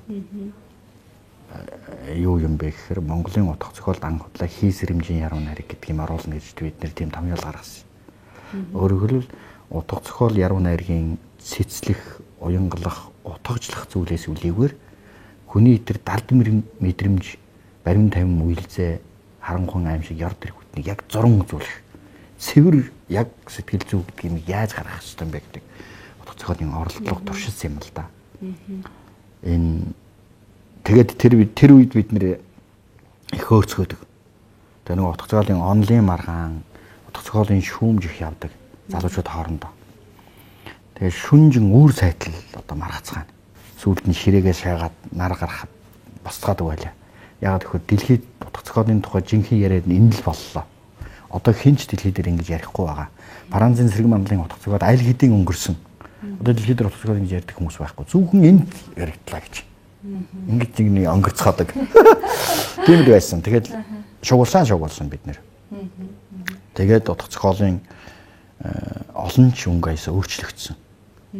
юу юм бэ гэхээр Монголын утга зохиолд анх удаа хийсрэмжийн яруу найраг гэдэг юм оруулна гэж бид нэр тийм томьёол гаргасан. Өөрөөр хэлбэл утга зохиол яруу найргийн цэцлэх, уянгалах, утгажлах зүйлээс үлээгээр хүний тэр далд мэдрэмж, баримт тавин үйлзээ, харанхуй аим шиг ярд тэрхүүтнийг яг зуран үзүүлэх. Цэвэр яг сэтгэл зүй гэдгийг яаж гаргах хэрэгтэй юм бэ гэдэг утга зохиолын оролдлого туршилсан юм л да. Энэ тэгээд тэр үед бид нэр их хөөрцгөөдөг. Тэгээ нэг утга зохиолын онлын маргаан, утга зохиолын шүүмж их явдаг залуучууд хоорондоо. Тэгээ шүнжин үүр сайтал одоо маргацгаана. Сүүлд нь ширээгээ шаагаад нар гарахад босцоодаг байлаа. Яагаад гэвэл дэлхийд утга зохиолын тухай жинхэнэ яриад энэ л боллоо. Одоо хинч дэлхий дээр ингэж ярихгүй байгаа. Францын сэрэг мандлын утга зохиол аль хэдийн өнгөрсөн. Одоо дэлхий дээр утга зохиол ингэж ярьдаг хүмүүс байхгүй. Зөвхөн энд яригдлаа гэж. Ингэж нэг өнгөрцгөөдөг. Тийм л байсан. Тэгээд шугуулсан бид нэр. Тэгээд утга зохиолын олон ч өнгө аясаа өөрчлөгдсөн.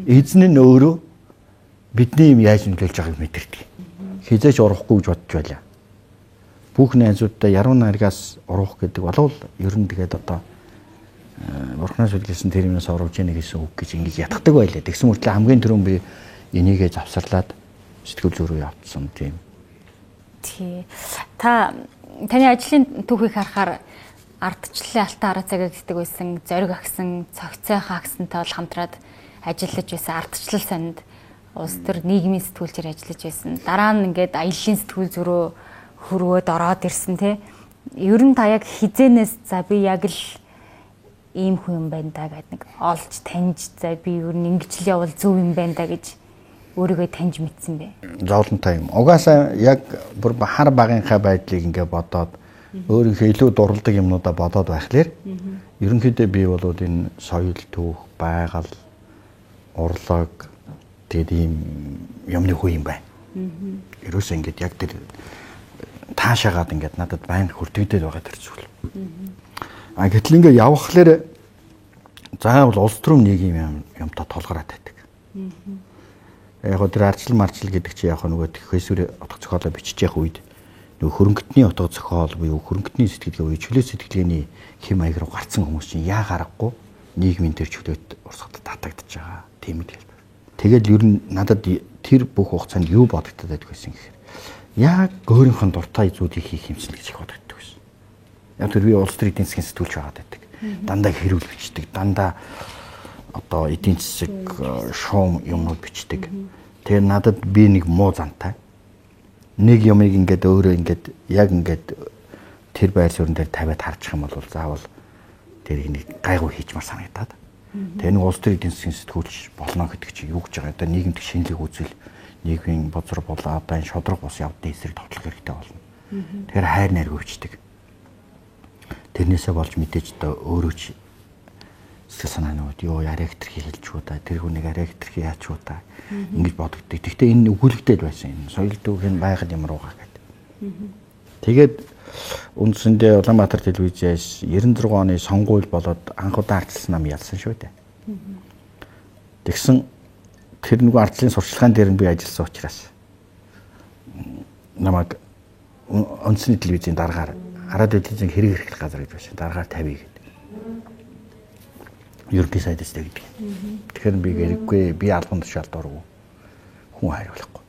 Эзэн нь өөрөө бидний юм яаж нөлөөлж байгааг мэдэрдэг. Хизээч урахгүй гэж бодож байлаа. Бүх найзуудтай яруу найргаас урах гэдэг болов ер нь тэгээд одоо бурхнаас үлдсэн тэр юмнаас оруулж яах гэсэн үг гэж ингэж ятгадаг байлаа. Тэгсэн мөртлөө хамгийн түрүүн би энийгээ завсарлаад сэтгүүл рүү явцсан тийм. Тий. Таны ажлын түүхийг харахаар ардчлалын алтан хараа цагаа гэдэг байсан, зориг агсан, цогцойхоо агсантай бол хамтраад ажиллаж байсан ардчлал санд улс төр нийгмийн сэтгүүлчээр ажиллаж байсан. Дараа нь ингээд аяллаа сэтгүүл зөрөө хөрвөөд ороод ирсэн тий. Ер нь та яг хизэнээс за би яг л ийм хүн юм байна да гэдэг нэг олж таньж за би ер нь ингэж л явал зөв юм байна да гэж өөрийгөө таньж мэдсэн бэ. Зовлонтой юм. Угаасаа яг бүр хар багынхаа байдлыг ингээ бодоод өөрийнхөө илүү дурладаг юмнуудаа бодоод байхлаар ерөнхийдөө би бол энэ соёл түүх, байгаль, урлаг тэгээд ийм юмны хүү юм байна. Ерөөсөө ингээд яг тэр таашаагаад ингээд надад байн хүрдэгдээд байгаа тэр зүйл. Гэтэл ингээд явхлаар заавал улс төрөм нэг юмтай толгороод байдаг. Яг тэр арчлал марчлал гэдэг чи яг нөгөө фэйсбүүр утга зохиолоо бичиж явах үед нөгөө хөрөнгөтний утга зохиол буюу хөрөнгөтний сэтгэлгээ буюу чөлөө сэтгэлгээний хэм маяг руу гарцсан хүмүүс чинь яа гарахгүй нийгмийн тэр чөлөөт урсгалд татагдчихж байгаа. Тийм л хэлбэр. Тэгэл ер нь надад тэр бүх хугацаанд юу бодогдоод байдаг байсан гэхээр яг өөрийнхөө дуртай зүйлийг хийх юмсан гэж их бодогддог байсан. Яг тэр би улс төрийн эдийн засгийн сэтгүүлч байгаад байдаг. Дандаа хэрүүл бичдэг, дандаа одоо эдийн засаг шуум юмнууд бичдэг. Тэгээ надад би нэг муу зантай. Нэг юмыг ингээд өөрөө ингээд яг ингээд тэр байр суурин дээр тавиад харчих юм бол заавал тэр нэг гайгүй хийчмар санагдаад. Тэгээ нэг улс төрийн эдийн засгийн сэтгүүлч болно гэдэг чинь юу гэж байгаа. Одоо нийгэмдэх шинэлэг үзэл, нийгмийн бозор болоо одоо энэ шодрог ус явдсан эсрэг товтлох хэрэгтэй болно. Тэгэхээр хайр найр хөвчдөг. Тэрнээсээ болж мэдээж одоо өөрөө ч сэтгэл санаанууд ёо яриаг тэрхий хэлж уу та тэр хүнийг яриаг тэрхий яач уу та ингэж бодогддог. Гэхдээ энэ өгүүлэгдээд байсан юм. Соёл дүүргийн байгаль ямар угаа гэдэг. Тэгээд үндсэндээ Улаанбаатар телевизээс 96 оны сонгуул болоод анх удаа ардчилсан нам ялсан шүү дээ. Тэгсэн тэр нөгөө ардчлалын сурчлагын дээр нь би ажилласан учраас намайг үндэсний телевизийн дараагаар хараад телевизийн хэрэг хэрэглэх газар гэж байсан. Дараагаар 50 гэдэг. Ерөнхий сайдаас гэдэг. Тэгэхээр би гэрэггүй би албан тушаалд оров. Хүн хариулахгүй.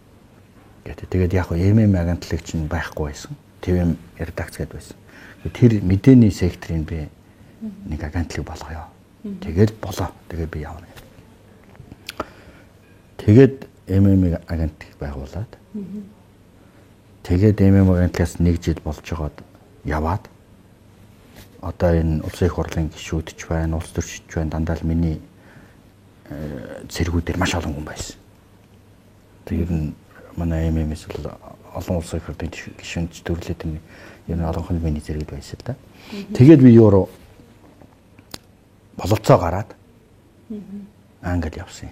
Тэгээд яг хөө агентлагч нь байхгүй байсан. ТВ редакц гэдэг байсан. Тэр мэдээний секторыг би нэг агентлаг болгоё. Тэгэл болоо. Тэгээд би явна. Тэгээд агентлаг байгуулад. Тэгээд агентлагаас нэг жил болж байгаад яваад одоо энэ улсын их хурлын гишүүдч байна, улс төрчч байна, дандаа л миний цэргүүдээр маш олон хүн байсан. Тэгээд манай ММС бол олон улсын их хурлын гишүүнч төрлөөд энэ ер нь олон хүн миний зэрэгд байсан л да. Тэгээд би юу бололцоо гараад Англи явсан.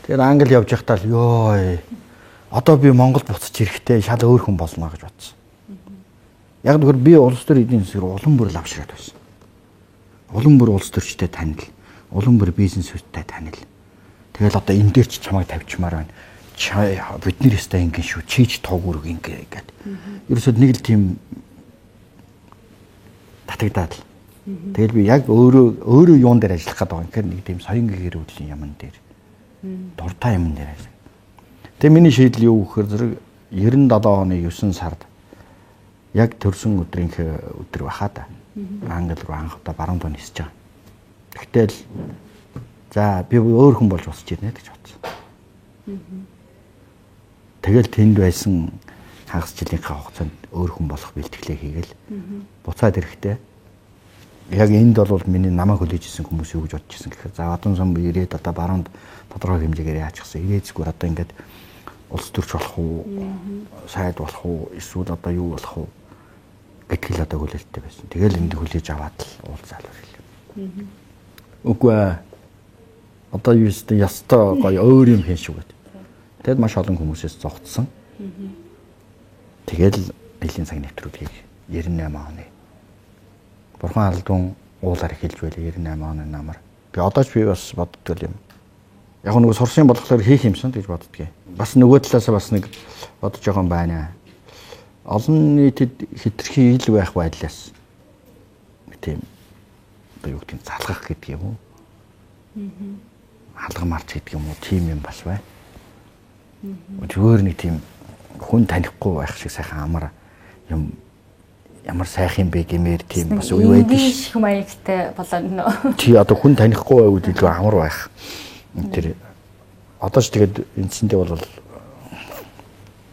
Тэгээд Англи явж байхдаа л ёо одоо би Монголд буцаж ирэхдээ шал өөр хүн болно гэж бодсон. Яг зөвхөн би улс төр эдийн засгийн улам бүр лавшраад байсан. Улам бүр улс төрчтэй танил, улам бүр бизнесүүдтэй танил. Тэгэл одоо энэ дээр ч чамайг тавьчмаар байна. Бидний ястаа ингэн шүү. Чийч тоогүрг ингэ гэдэг. Ерөөсөд нэг л тийм татагдаад л. Тэгэл би яг өөрөө юун дээр ажиллах гэдэг байгаа. Тэгэхээр нэг тийм соён гэр бүлийн юмн дээр. Дуртай юмн дээр ажиллах. Тэгээ миний шийдэл юу гэхээр зэрэг 97 оны 9 сард яг төрсөн өдөр бахаа да. Англи руу анх удаа баруун доо нисэж байгаа. Тэгтэл за би өөр хүн болж босч ирнэ гэж бодсон. Тэгэл тэнд байсан хагас жилийнхаа хугацаанд өөр хүн болох бэлтгэлээ хийгээл буцаад ирэхдээ яг энд бол миний намайг хүлээж исэн хүмүүс юу гэж бодож ирсэн гэхээр за одон сан ирээд одоо баруунд тодорхой хэмжээгээр яачихсан. Ирээд зүгээр одоо ингээд улс төрч болох уу, сайд болох уу, эсвэл одоо юу болох уу гэдэг л одоо хүлээлттэй байсан. Тэгэл энд хүлээж аваад л уулзаал ирлээ. Үгүй одоо юу ч ястаа гоё өөр юм хийн шүү гэдэг. Тэгэд маш олон хүмүүсээс зогтсон. Тэгэл элийн цаг нэвтрүүлгийг 98 оны Бурхан Алдун уулаар эхэлж байлаа 98 оны намар. Би одоо ч би бас боддог юм. Яг нөгөө сурсан болохоор хийх юмсан гэж боддгийг. Бас нөгөө талаас бас нэг бодож байгаа юм байна. Олон нийтэд хитрхи ил байх байдлаас тийм одоо юу гэдэг залгах гэдэг юм уу? Халгамарч гэдэг юм уу? Тийм юм бас бай. Зүгээр нэг тийм хүн танихгүй байх шиг сайхан амар юм ямар сайхан бэ гэмээр тийм бас үе байдаг ш. Их маягтай болоо. Чи одоо хүн танихгүй байвал илүү амар байх. Тэр одоо ч тэгээд энэсэндээ бол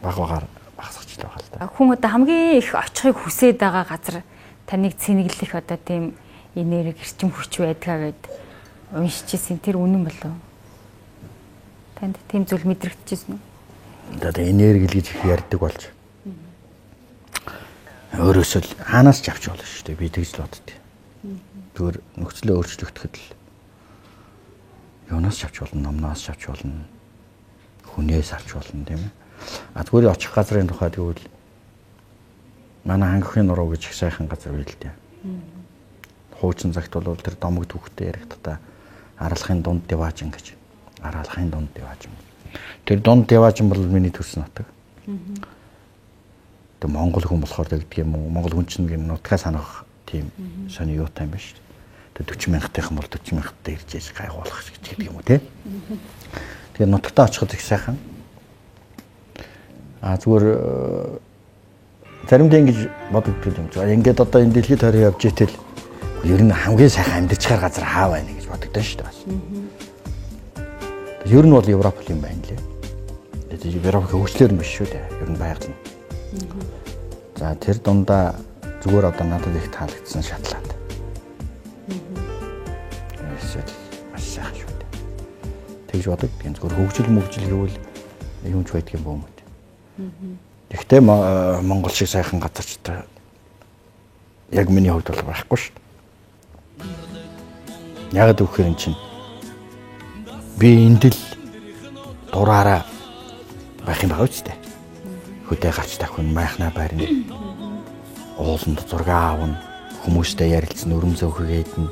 багаар багсагч л байгаа л да. Хүн одоо хамгийн их очихыг хүсээд байгаа газар таныг цэнэглэх одоо тийм энерги эрчим хүч байдгаа гэд уншижсэн. Тэр үнэн болов? Танд тийм зүйл мэдрэгдэжсэн үү? Одоо энерги л гэж ярьдаг болж. Өөрөөсөө л хаанаас ч авч болно шүү дээ. Би тэгж л боддتي. Зүгээр нөхцөлөө өөрчлөгдөхэд л юунаас ч авч болно, номноос ч авч болно. Хүнээс авч болно тийм ээ. А зүгээр очих газрын тухай тэгвэл манай хангахын нуруу гэж их сайхан газар байл дээ. Хуучин цагт бол тэр домог түүхтэй ярихдаа аралахын дунд Деважин гэж. Аралахын дунд Деважин. Тэр дунд Деважин бол миний төрсөн нутаг. Тэг Монгол хүн болохоор гэдэг юм уу? Монгол хүн чинь нутгаа санах тийм сони юутай юм ба шүү. Тэг 40 мянгатайхан бол 40 мянгаттай ирж яж гайгуулах гэж гэдэг юм уу те. Тэгээ нутагтаа очиход их сайхан. А зүгээр заримдаа ингэж бодогддог юм. За ингээд одоо энэ дэлхийд хараа явж итэл ер нь хамгийн сайхан амьдарчаар газар хаа байна гэж бодогдсон шүү дээ бас. Ер нь бол Европ юм байна лээ. Тэгээд Европ хөгжлөөр нь биш шүү дээ. Ер нь байгаль нь. За тэр дундаа зүгээр одоо надад их таалагдсан Шотланд. Эсвэл маш сайхан шүү дээ. Тэгж боддог. Зүгээр хөгжил мөгжил гэвэл юмч байдаг юм боо мэт. Гэхдээ Монгол шиг сайхан газар ч яг миний хувьд бол байхгүй шүү дээ. Яг үхээр эн чинь би энд л дураараа байх юм байгаа үстэй. Хөдөө гарч тахын майхнаа байрна. Ууланд зураг аавна. Хүмүүстэй ярилцсан өрөм зөөхөгээд нь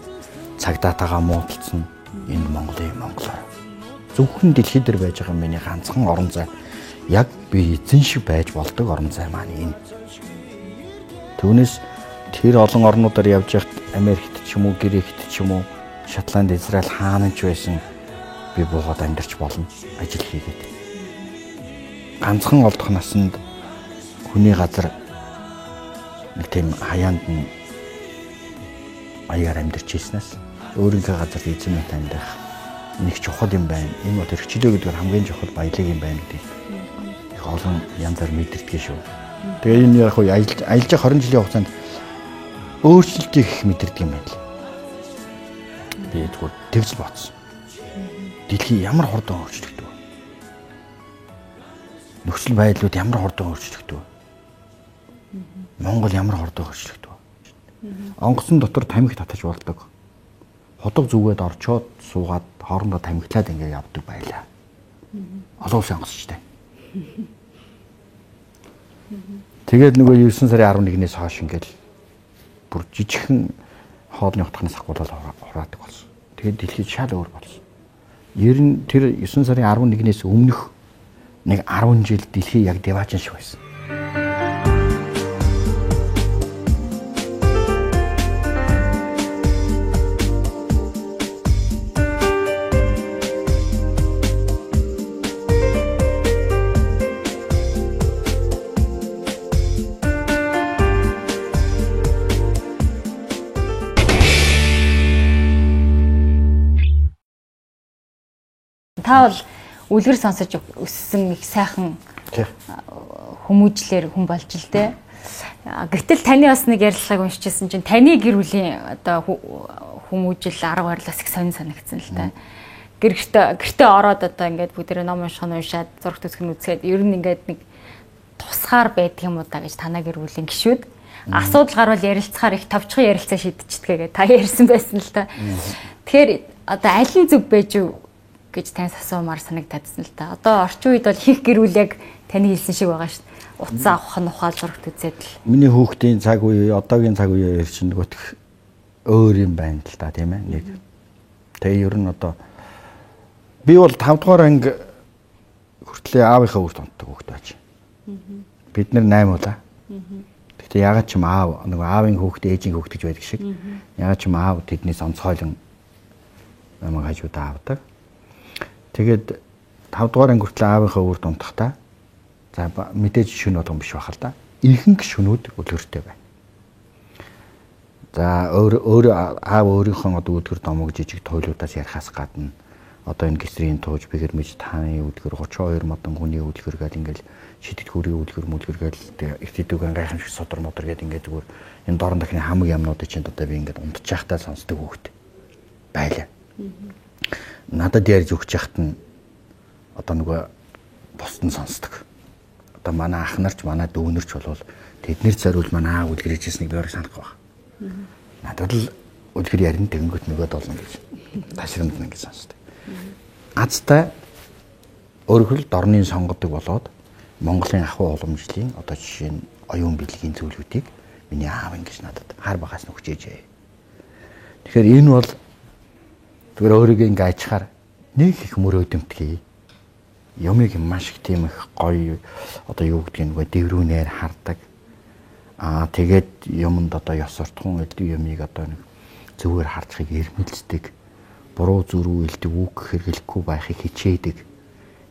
цагдаатагаа муудалцсан. Энд Монголоор. Зөвхөн дэлхийд дээр байж байгаа миний ганцхан орон зай яг би эзэн шиг байж болдог орон зай маань энэ. Түүнээс тэр олон орнуудаар явж байхад Америкт ч юм уу, Грект ч юм уу, Шотланд, Израиль хаанч байсан би буугаад амьдарч болно. Ажил хийгээд. Ганцхан олдох насанд хүний газар нэг тийм хаяанд нь аягаар амьдарч ирснээс өөрийнхөө газар эзэн мэт амьдрах нэг чухал юм байна. Энэ бол хэрэгчлөө гэдэг нь хамгийн чухал баялаг юм байна гэдэг их олон янзаар мэдэрдэг шүү. Тэгээ энэ яг аялж 20 жилийн хугацаанд өөрчлөлтийг их мэдэрдэг юм байна. Би тэгвэл тэгж бодсон. Дэлхий ямар хурдан өөрчлөгдөв? Нөхцөл байдлууд ямар хурдан өөрчлөгдөв? Монгол ямар хурдан өөрчлөгдөв? Онгоцон дотор тамхи татаж болдог. Ходог зүгээд орчоод суугаад хоорондоо тамхитлаад ингээд явдаг байлаа. Олон улсын онгоцчтой. Тэгээд нөгөө 9 сарын 11-ээс хойш ингээд бүр жижигхэн хоолны утгаас ахгуулаад хураадаг болсон. Тэгээд дэлхийд шал өөр болсон. Ер нь тэр 9 сарын 11-ээс өмнөх нэг 10 жил дэлхий яг деважин шиг байсан. Та бол үлгэр сонсож өссөн их сайхан хүмүүжлэр хүн болж л дээ. Гэтэл таны бас нэг ярилцлагыг уншижсэн чинь таны гэр бүлийн одоо хүмүүжил арга барилаас их сонир санагдсан л та. Гэртээ ороод одоо ингээд бүгдээ ном уншаад зураг төсгөн үзгээд ер нь ингээд нэг тусгаар байдаг юм уу та гэж танаа гэр бүлийн гишүүд асуудал гарвал ярилцахаар их товчхон ярилцаа шийдчихдэг та ярьсан байсан л та. Тэгэхээр одоо аль нь зөв байж юу гэж таньс асуумаар санагдадсан л та. Одоо орчин үед бол их гэр бүл яг таны хэлсэн шиг байгаа шүү дээ. Утсаа авах нь ухаал зурагт үзээд л. Миний хүүхдийн цаг үе, одоогийн цаг үеэр чинь нөгөөх өөр юм байна л та тийм ээ. Нэг. Тэгээ ер нь одоо би бол 5 дугаар анги хүртлээ аавынхаа үрд онтдог хүүхд байж. Бид нар 8 удаа. Гэхдээ ягаад ч юм аав нөгөө аавын хүүхд ээжийн хүүхд гэж байдаг шиг. Ягаад ч юм аав тэднээс онцгойлон намайг хажуудаа авдаг. Тэгээд 5 дугаар анги хүртэл аавынхаа үрд унтахтаа за мэдээж шөнө болгон биш бахал та. Ихэнх шөнүүд үлгэртэй байна. За өөр аав өөрийнхөө одоо үлгэр домог жижиг туйлуудаас ярихаас гадна одоо энэ гисрийн тууж бигэр мэж таны үлгэр 32 модон хүний үлгэр гэл ингээл шидэд хүрийн үлгэр мүлгэр гэл их тэдүүгэн гайхамшиг содор модор гэдэг ингээд зүгээр энэ дорн дахны хамаг юмнуудыг чинь одоо би ингээд унтчихтаа сонсдог хүүхд байлаа. Надад ярьж өгч яхад нь одоо нөгөө бусд нь сонсдог. Одоо манай ах нарч манай дүү нарч болвол тэднэр зориул манай аав үлгэр хийжсэнийг би өөрөө санахгүй байна. Надад л үлгэр ярина тэгэнгүүт нөгөөд болно гэж ташрамд нь ингэж сонсдог. Азтай өөрөөр дорны сонгодог болоод Монголын ахуй уламжлалын одоо жишээ нь оюун бэлгийн зүйлүүдийг миний аав ингэж надад хар багаас нь өгчээжээ. Тэгэхээр энэ бол зүгээр өөрийгөө ингэ ажихаар нэг их мөрөөдөлтгий. Юмыг маш их тийм их гоё одоо юу гэдгийг нөгөө дэврүүнээр хардаг. Тэгээд юмд одоо ёс суртахуун элдв юмыг одоо нэг зүгээр харцгийг эрмэлздэг. Буруу зүрүү элдв үг хэрэглэхгүй байхыг хичээдэг.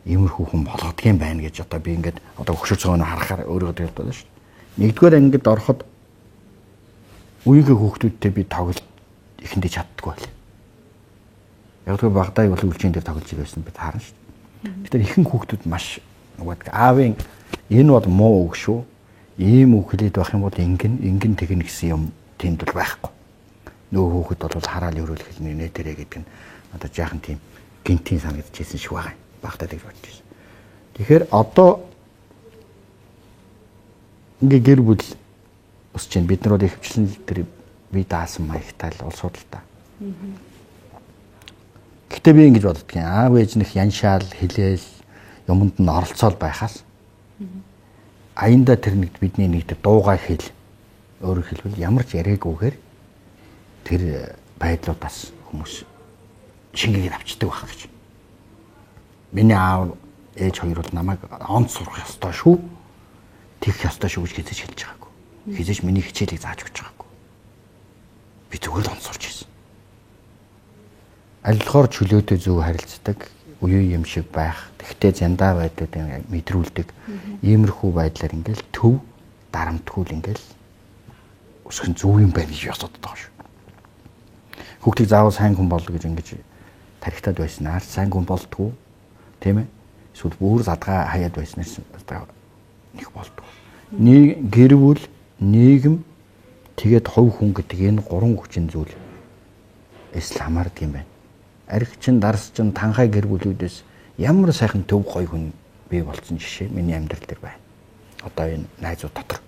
Иймэрхүү хүн болгодгийн байна гэж одоо би ингээд одоо хөшөөж байгаа нь харахаар өөрийгөө хэлдэг байна шүү дээ. Нэгдүгээр ангид ороход үеийнхээ хүүхдүүдтэй би тоглолт ихэндээ чаддаггүй байл. Яг тэр багтаа бол үлжийн дээр тоглож байсан бид харна шүү дээ. Тэгэхээр ихэнх хүүхдүүд маш нөгөө аавын энэ бол муу үг шүү. ийм үг хэлээд байх юм бол ингэн тэгнэ гэсэн юм тэнд бол байхгүй. Нөгөө хүүхэд бол хараал өрөөл хэлний нэтэрэ гэдэг нь одоо жаахан тийм гинтийн санагдчихсэн шиг байгаа юм. Багтаа гэж бодож байна. Тэгэхээр одоо ингээ гэр бүл босч чинь бид нар бол ихвчлэн тэр бие даасан маягтай л улсууд л та. Гэтэ би ингэж боддгийн аав ээжнийх яншаал хэлээл юмд нь оролцоол байхаас аянда тэр нэг бидний нэг дуугай хэл өөрөөр хэлбэл ямар ч яриагүйгээр тэр байдлуудаас хүмүүс шингээд авчдаг байх гэж. Миний аав ээж хоёр бол намайг онц сурах ёстой шүү. Тэгэх ёстой шүү гэж хизэж хэлж байгаагүй. Хизэж миний хичээлийг зааж өгч байгаагүй. Би зүгээр л онц сурч ирсэн. Аль болохоор чөлөөтэй зөв харилцдаг, үеийн юм шиг байх, тэгтээ зяндаа байдлуудыг мэдрүүлдэг. Иймэрхүү байдлаар ингээл төв дарамтгуул ингээл өсгөн зөв юм байна гэж боддог байгаа шүү. Хүүхдийг заавал сайн хүн бол гэж ингэж тарихтаад байснаар сайн хүн болдгоо, тийм ээ? Эсвэл бүр задгаа хаяад байснаас нэг болдгоо. Нэг гэр бүл, нийгэм тэгээд хувь хүн гэдэг энэ гурван хүчин зүйл эсэл хамаардаг юм байна. Аригчин, дарсчин, танхай гэр бүлүүдээс ямар сайхан төв гоё хүн бий болсон жишээ миний амьдрал дээр байна. Одоо энэ найзууд дотор.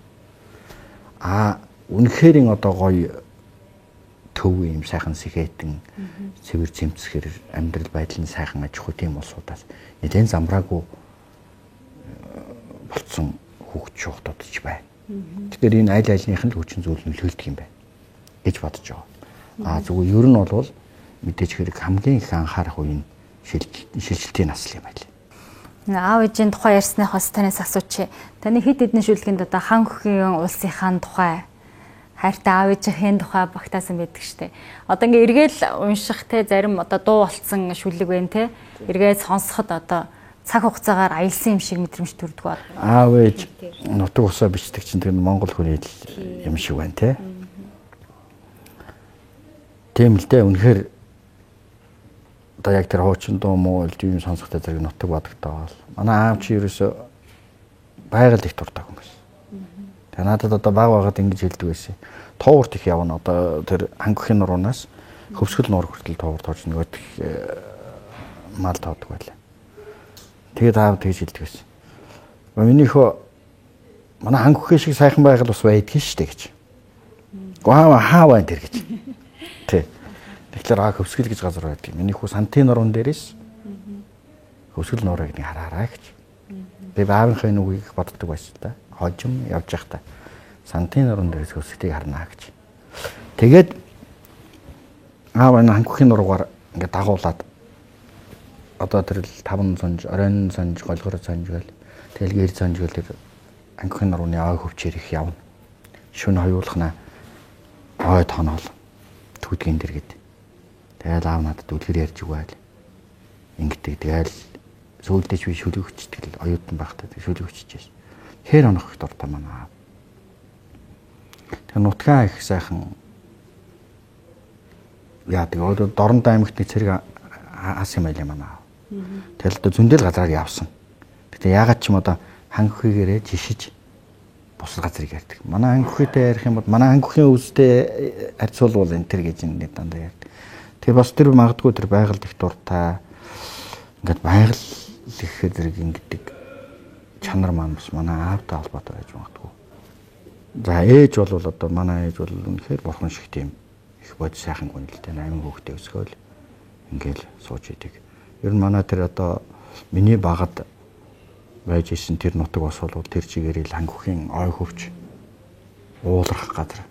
Үнэхээр одоо гоё төв юм сайхан сэхэтэн цэвэр цэмцгэр амьдрал байдал нь сайхан аж ахуй тийм улсуудаас нэгэн замраагүй болцсон хүүхд шугтууд ч байна. Тэгэхээр энэ аль альнийх нь хүчин зүйл нөлөөлдөг юм байна гэж бодож байгаа. Зүгээр ер нь бол мэдээж хэрэг хамгийн их анхаарах үе нь шилжилтийн насл юм байна. Аав ээжийн тухай ярьсныхоос танаас асуучих. Таны хэд хэдэн шүлгэнд одоо хан хөхийн улсынхаа тухай хайртай аав ээжийн тухай багтаасан байдаг штеп. Одоо ингээ эргээл унших те зарим одоо дуу болцсон шүлэг байна те. Эргээд сонсоход одоо цаг хугацаагаар аялсан юм шиг мэдрэмж төрдөг ба. Аав ээж нутаг усаа бичдэг чинь тэр Монгол хүний юм шиг байна те. Тийм л дээ үнэхээр одоо яг тэр хуучин дуу муу юм сонсохтой зэрэг нутаг бодогдоо. Манай аав чи ерөөсө байгаль их дуртай хүмүүс. Тэгээ надад одоо баг ингэж хэлдэг байсан. Туурт их явна одоо тэр хангахын нуруунаас хөвсгөл нуур хүртэл туур тоож нөгөөт мал таадаг байлаа. Тэгээд аав тэгж хэлдэг байсан. Минийхөө манай хангахын шиг сайхан байгаль бас байдгийн штэ гэж. Хаа байна тэр гэж. Тэ. Тэгэхээр хөвсгөл гэж газар байдаг. Минийхүү сантын нуруунд дээрээс хөвсгөл нуурыг нэг хараарай гэж. Би аавынхаа нүгийг боддог байсан та. Хожим явж явах та. Сантын нуруунд дээрээс хөвсгөлийг харнаа гэж. Тэгээд аав энэ хангахын нуруугаар ингээд дагуулад одоо тэр 5 санж, оройн санж, голгор санж гэл тэгэл гэр санж гэл тэр хангахын нурууны аа хөвчээр их явна. Шүн хоёулахна ой тоноол түүдгэн дэр гээд. Тэгэл аав надад үлгэр ярьж өгөөл. Ингэдэг тэгэл сөүлдэж би шүлэгчдэг л оюутан байхдаа шүлэгччихсэн. Хэр онох их дуртай манай аав. Тэр нутгаа их сайхан яадаг Дорнод аймагт нэг цэрэг ас юм байлаа манай аав. Тэгэл одоо зөндөл газараар явсан. Гэтэ яагаад ч юм одоо хангахыгээрээ жишиж бусад газрыг ярьдаг. Манай хангахытай ярих юм бол манай хангахын өвстэй харьцуулбал энэ төр гэж энэ дандаа ярьдаг. Тэгээ бас тэр магадгүй тэр байгаль их дуртай ингээд байгаль ихээр зэрэг ингэдэг чанар маань бас манай аавтай холбоотой байж магадгүй. За ээж бол одоо манай ээж бол үнэхээр бурхан шиг тийм их бод сайхан хүн л дээ 8 хүүхдээ өсгөөл ингээл сууж идэг. Ер нь манай тэр одоо миний багад байж исэн тэр нутаг бас бол тэр чигээрээ л хангахын ой хөвч уулрах газар.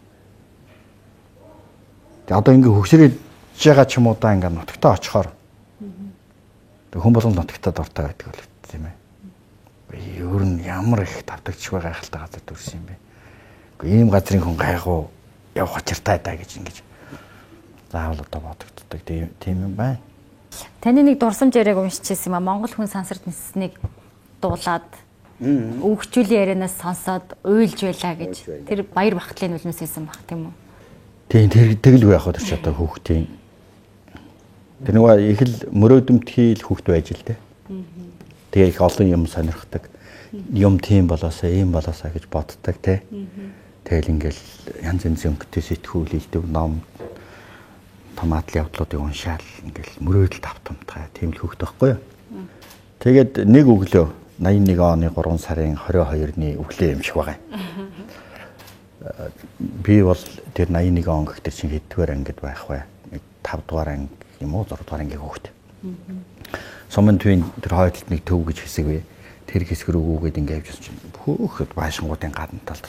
Тэгээ одоо ингээ хөвсрээд жага ч юм уу да ингээ нутагтаа очихоор хүн болгон нутагтаа дуртай байдаг л тийм ээ. Ер нь ямар их давтагч байгаа гайхалтай газар төрсөн юм бэ. Гэхдээ ийм газрын хүн гайхуу явах учиртай даа гэж ингэж заавал одоо бодогддог тийм юм байна. Таны нэг дурсамж яриаг уншижсэн юм а Монгол хүн сансарт ниснийг дуулаад өгчүүлийн ярианаас сонсоод уйлж байлаа гэж тэр баяр бахтлын үлмэс хийсэн баг тийм үү? Тийм тэгэлгүй яг тэр ч одоо хүүхдийн тэр нэг их л мөрөөдөмтгий л хүүхд байж л дээ. Тэгээ их олон юм сонирхдаг. Юм тийм болоосаа ийм болоосаа гэж боддог те. Тэгэл ингээл янз янзын өнгөтэй сэтгүүл илдэг ном томатлын явдлуудыг уншаал ингээл мөрөөдөл тавтамтгай тийм л хөөхтэй байхгүй юу. Тэгээд нэг өглөө 81 оны 3 сарын 22-ны өглөө юм шиг байгаа юм. Би бол тэр 81 он гэхдээ чинь хэддүгээр ангид байх вэ? 5 дугаар анги юм уу 6 дугаар ангийн хүүхэд. Сумын төвийн тэр хойдолд нэг төв гэж хэсэг бай. Тэр хэсэг рүү үгээд ингээд явжсэн чинь хөөхөд байшингуудын гадна талд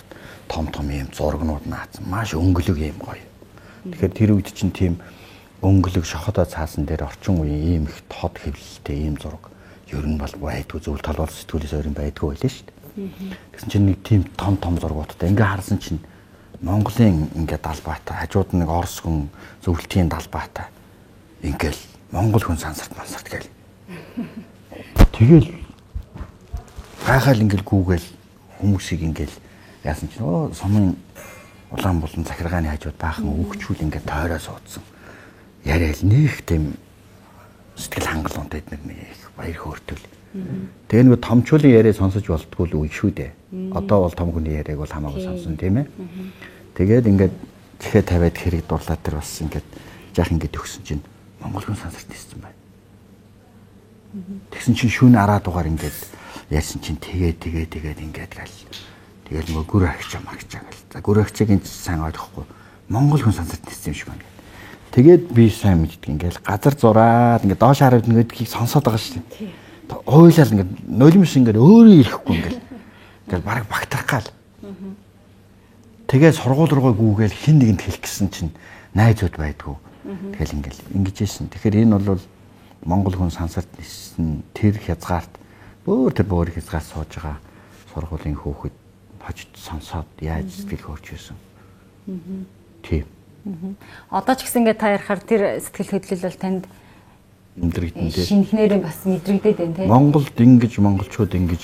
том юм зургнууд наацсан. Маш өнгөлөг юм гоё. Тэгэхээр тэр үед чинь тийм өнгөлөг шохотоо цаасан дээр орчин үеийн ийм их тод хэвлэлтэй ийм зураг ер нь бол байдгүй зөвл толгой сэтгүүлээс өөр юм байдгүй байлаа шүү дээ. Тэгсэн чинь нэг тийм том зургуудтай ингээ харсан чинь Монголын ингээ далбаатай хажууд нэг Орос хүн зөвлөлтийн далбаатай ингээл Монгол хүн сансарт гээл. Тэгэл гайхал ингээл гүүгээл хүмүүсийг ингээл яасан чинь сумын улаан болон захиргааны хажууд баахан өгчүүл ингээ тойроо суудсан. Яриад нэг тийм сэтгэл хангалуунтай нэг баяр хөөртөл. Тэгээ нэг томчуулын яриа сонсож болтгүй л үе шүү дээ. Одоо бол том хүний яриаг бол хамаагүй сонсон тийм ээ. Тэгээд ингээд чихээ тавиад хэрэг дурлаад тэр бас ингээд яах ингээд төгсөн чинь Монгол хүн сансарт ниссэн байна. Тэгсэн чинь шүүн 10 дугаар ингээд яасан чинь тэгээд ингээд гал. Тэгэл нөгөө гүр агчаа гал. За гүр агчааг энэ сайн ойлгохгүй Монгол хүн сансарт ниссэн юм шиг байна. Тэгээд би сайн мэддэг ингээл газар зураад ингээд доош хараад нөгөөдгийг сонсоод байгаа шүү дээ. Ойлал ингээд нулимс ингээд өөрөө ирэхгүй ингээд бараг багтах гал. Тэгээд сургууль руугаа гүүгээл хин нэгэнд хэлэх гэсэн чинь найзууд байдгүй. Тэгэл ингээд ингэжсэн. Тэгэхээр энэ бол Монгол хүн сансарт ниссэн тэр хязгаарт бүр хязгаар сууж байгаа сургуулийн хүүхэд хожид сонсоод яаж сэтгэл хөөрч байсан. Тийм. Одоо ч гэсэн ингээд та ярихаар тэр сэтгэл хөдлөл бол танд мэдрэгдэнтэй. Шинхнээр бас мэдрэгдээд байна тийм. Монголд ингэж монголчууд ингэж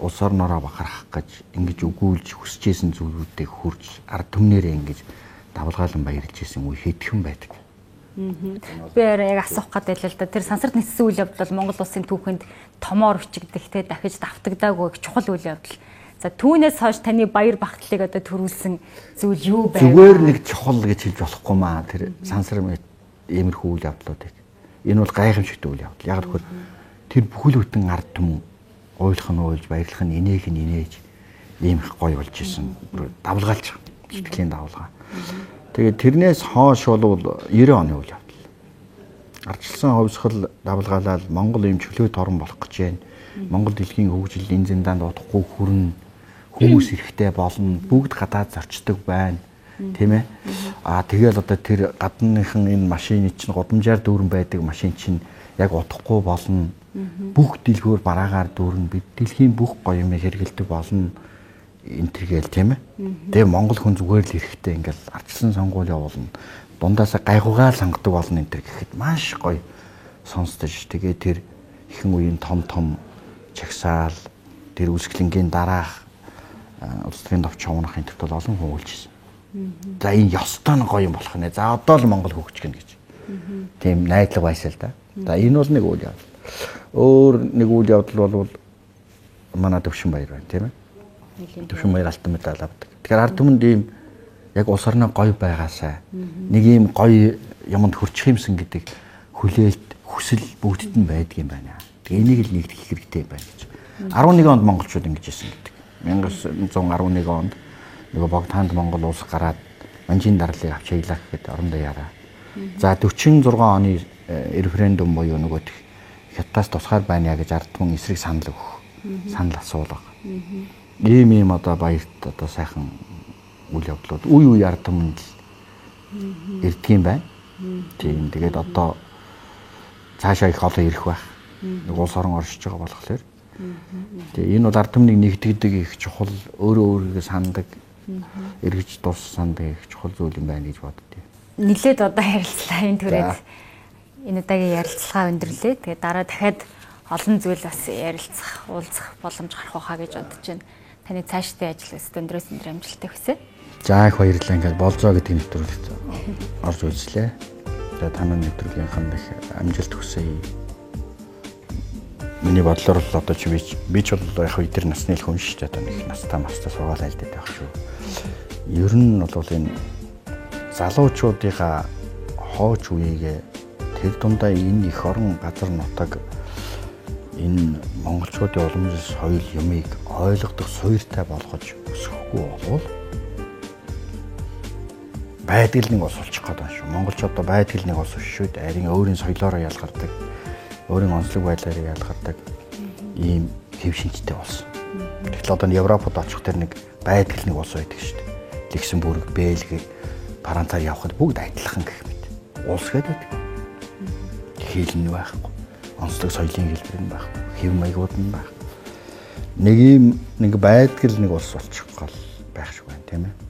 улс орноороо бахархах гэж ингэж өгүүлж хүсэжсэн зүйлүүдийг хурж ард түмнэрээ ингэж давлгаалan баярлж исэн үе хэдхэн байдаг. Би яг асуух гэдэг л да. Тэр сансарт ниссэн үйл явдал Монгол улсын түүхэнд томоор өчигдэх те дахиж давтагдаагүй чухал үйл явдал. За түүнээс хойш таны баяр багтлыг одоо төрүүлсэн зүйл юу байв? Зүгээр нэг чухал гэж хэлж болохгүй маа тэр сансар иймэрхүү үйл явдлуудыг. Энэ бол гайхамшигтай үйл явдал. Яг тэгэхээр тэр бүхэл бүтэн ард түмэн ойлгох нь уйлж баярлах нь инээж ийм их гоё болж исэн. Давлгаалж сэтгэлийн давлгаа. Тэгээд тэрнээс хойш бол 90 оны үйл явдал. Ардчилсан ховсгол давлгаалаад Монгол ийм чөлөөт орн болох гэж байна. Монгол дэлхийн хөгжил энэ зэндаанд удахгүй хүрнэ. Хүмүүс эрэхтэй болно. Бүгд гадаад зорчдог байна. Тийм ээ. Тэгэл одоо тэр гадныхан энэ машины чинь гудамжаар дүүрэн байдаг машин чинь яг удахгүй болно. Бүх дэлгүүр бараагаар дүүрэн бид дэлхийн бүх гоё юм хэрэгэлдэг болно. Энэ тэргээл тийм ээ. Тэгээ Монгол хүн зүгээр л эрэхтэй ингээл ардчилсан сонгуул явуулна. Дундаасаа гайхуугаар сонгодог болно энэ төр гэхэд маш гоё сонсдож. Тэгээ тэр ихэнх үеийн том чагсаал тэр үсгэлэнгийн дараах улс төрийн товч уунахын төвд бол олон хүн үлжсэн. За энэ ёстой нь гоё юм болох нэ. За одоо л Монгол хөгжих гэнэ гэж. Тийм найдлага байсаа л да. За энэ бол нэг үйл явдал. Өөр нэг үйл явдал бол манай Төвшин баяр байна тийм ээ. Төвшин баяр алтан медаль авдаг. Тэгэхээр ард түмэнд ийм яг улс орны гоё байгаасаа нэг ийм гоё юмд хүрчих юмсан гэдэг хүлээлт хүсэл бүгдд нь байдаг юм байна. Тэгээ энийг л нэгдэх хэрэгтэй байна гэж. 11 онд монголчууд ингэж хэлсэн гэдэг. 1911 онд нөгөө богдхаанд Монгол улс гараад манжийн дарлыг авч яйлаа гэхэд орондоо яраа. За 46 оны референдум буюу нөгөө хятадаас тусгаар байна гэж ард түмэн эсрэг санал өгөх. Санал асуулга. Ийм одоо баярт одоо сайхан үйл явдлууд үе ард түмэнд л ирдгийм байна. Тийм тэгээд одоо цаашаа их олон ирэх байх. Нэг улс орон оршиж байгаа болохоор. Тэгээ энэ бол ард түмнийг нэгтгэдэг их чухал өөрийгөө сандаг эргэж дус сандаг их чухал зүйл юм байна гэж боддөө. Нилээд одоо ярилцлаа энэ түрээд энэ удаагийн ярилцлага өндөрлөө. Тэгээ дараа дахиад олон зүйл бас ярилцах, уулзах боломж гарах байхаа гэж бодож байна. Таны цаашдын ажил өст өндрөөс өндөр амжилттай хүсье. За их баярлалаа. Ингээд болзоо гэдэг нэвтрүүлэгт орж үзлээ. Тэгээ танай нэвтрүүлгийнханд их амжилт хүсье. миний бодлоор л одоо чи би ч бол яг үдир насны л хүн шүү дээ. Одоо нэг настай мастай сургаал айлдаад байх шүү. Ер нь бол энэ залуучуудынхаа хооч үеигээ тэр дундаа энэ их орон газар нутаг энэ монголчуудын уламжлал соёл юмыг ойлгодог суйртай болгож өсөхгүй болвол байдал нэг ус олчих гээд байна шүү. Монголч одоо байдал нэг ус шүү дээ. Харин өөрийн соёлоороо ялгардаг, өөрийн онцлог байдлаараа ялгардаг ийм хэв шинжтэй болсон. Тэгэхээр одоо Европод очих тэр нэг байдал нэг ус байдаг шүү дээ. Люксембург, Бельги, Францаар явхад бүгд адилхан гэх мэт. Улс гэдэг. Хэл нь байхгүй. Онцлог соёлын хэлбэр нь байхгүй. Хэв маягууд нь байхгүй. Нэг байдал нэг улс болчих гол байх шиг байна, тийм ээ.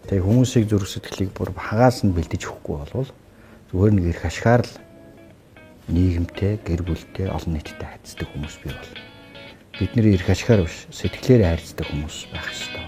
Тэгээ хүмүүсийг зүрх сэтгэлийг бүр хагаас нь бэлдэж өгөхгүй болвол зүгээр нэг их ашгаар л нийгэмтэй, гэр бүлтэй, олон нийтэд хайцдаг хүмүүс бий бол. Бидний их ашгаар биш, сэтгэлээр хайрцдаг хүмүүс байх хэрэгтэй.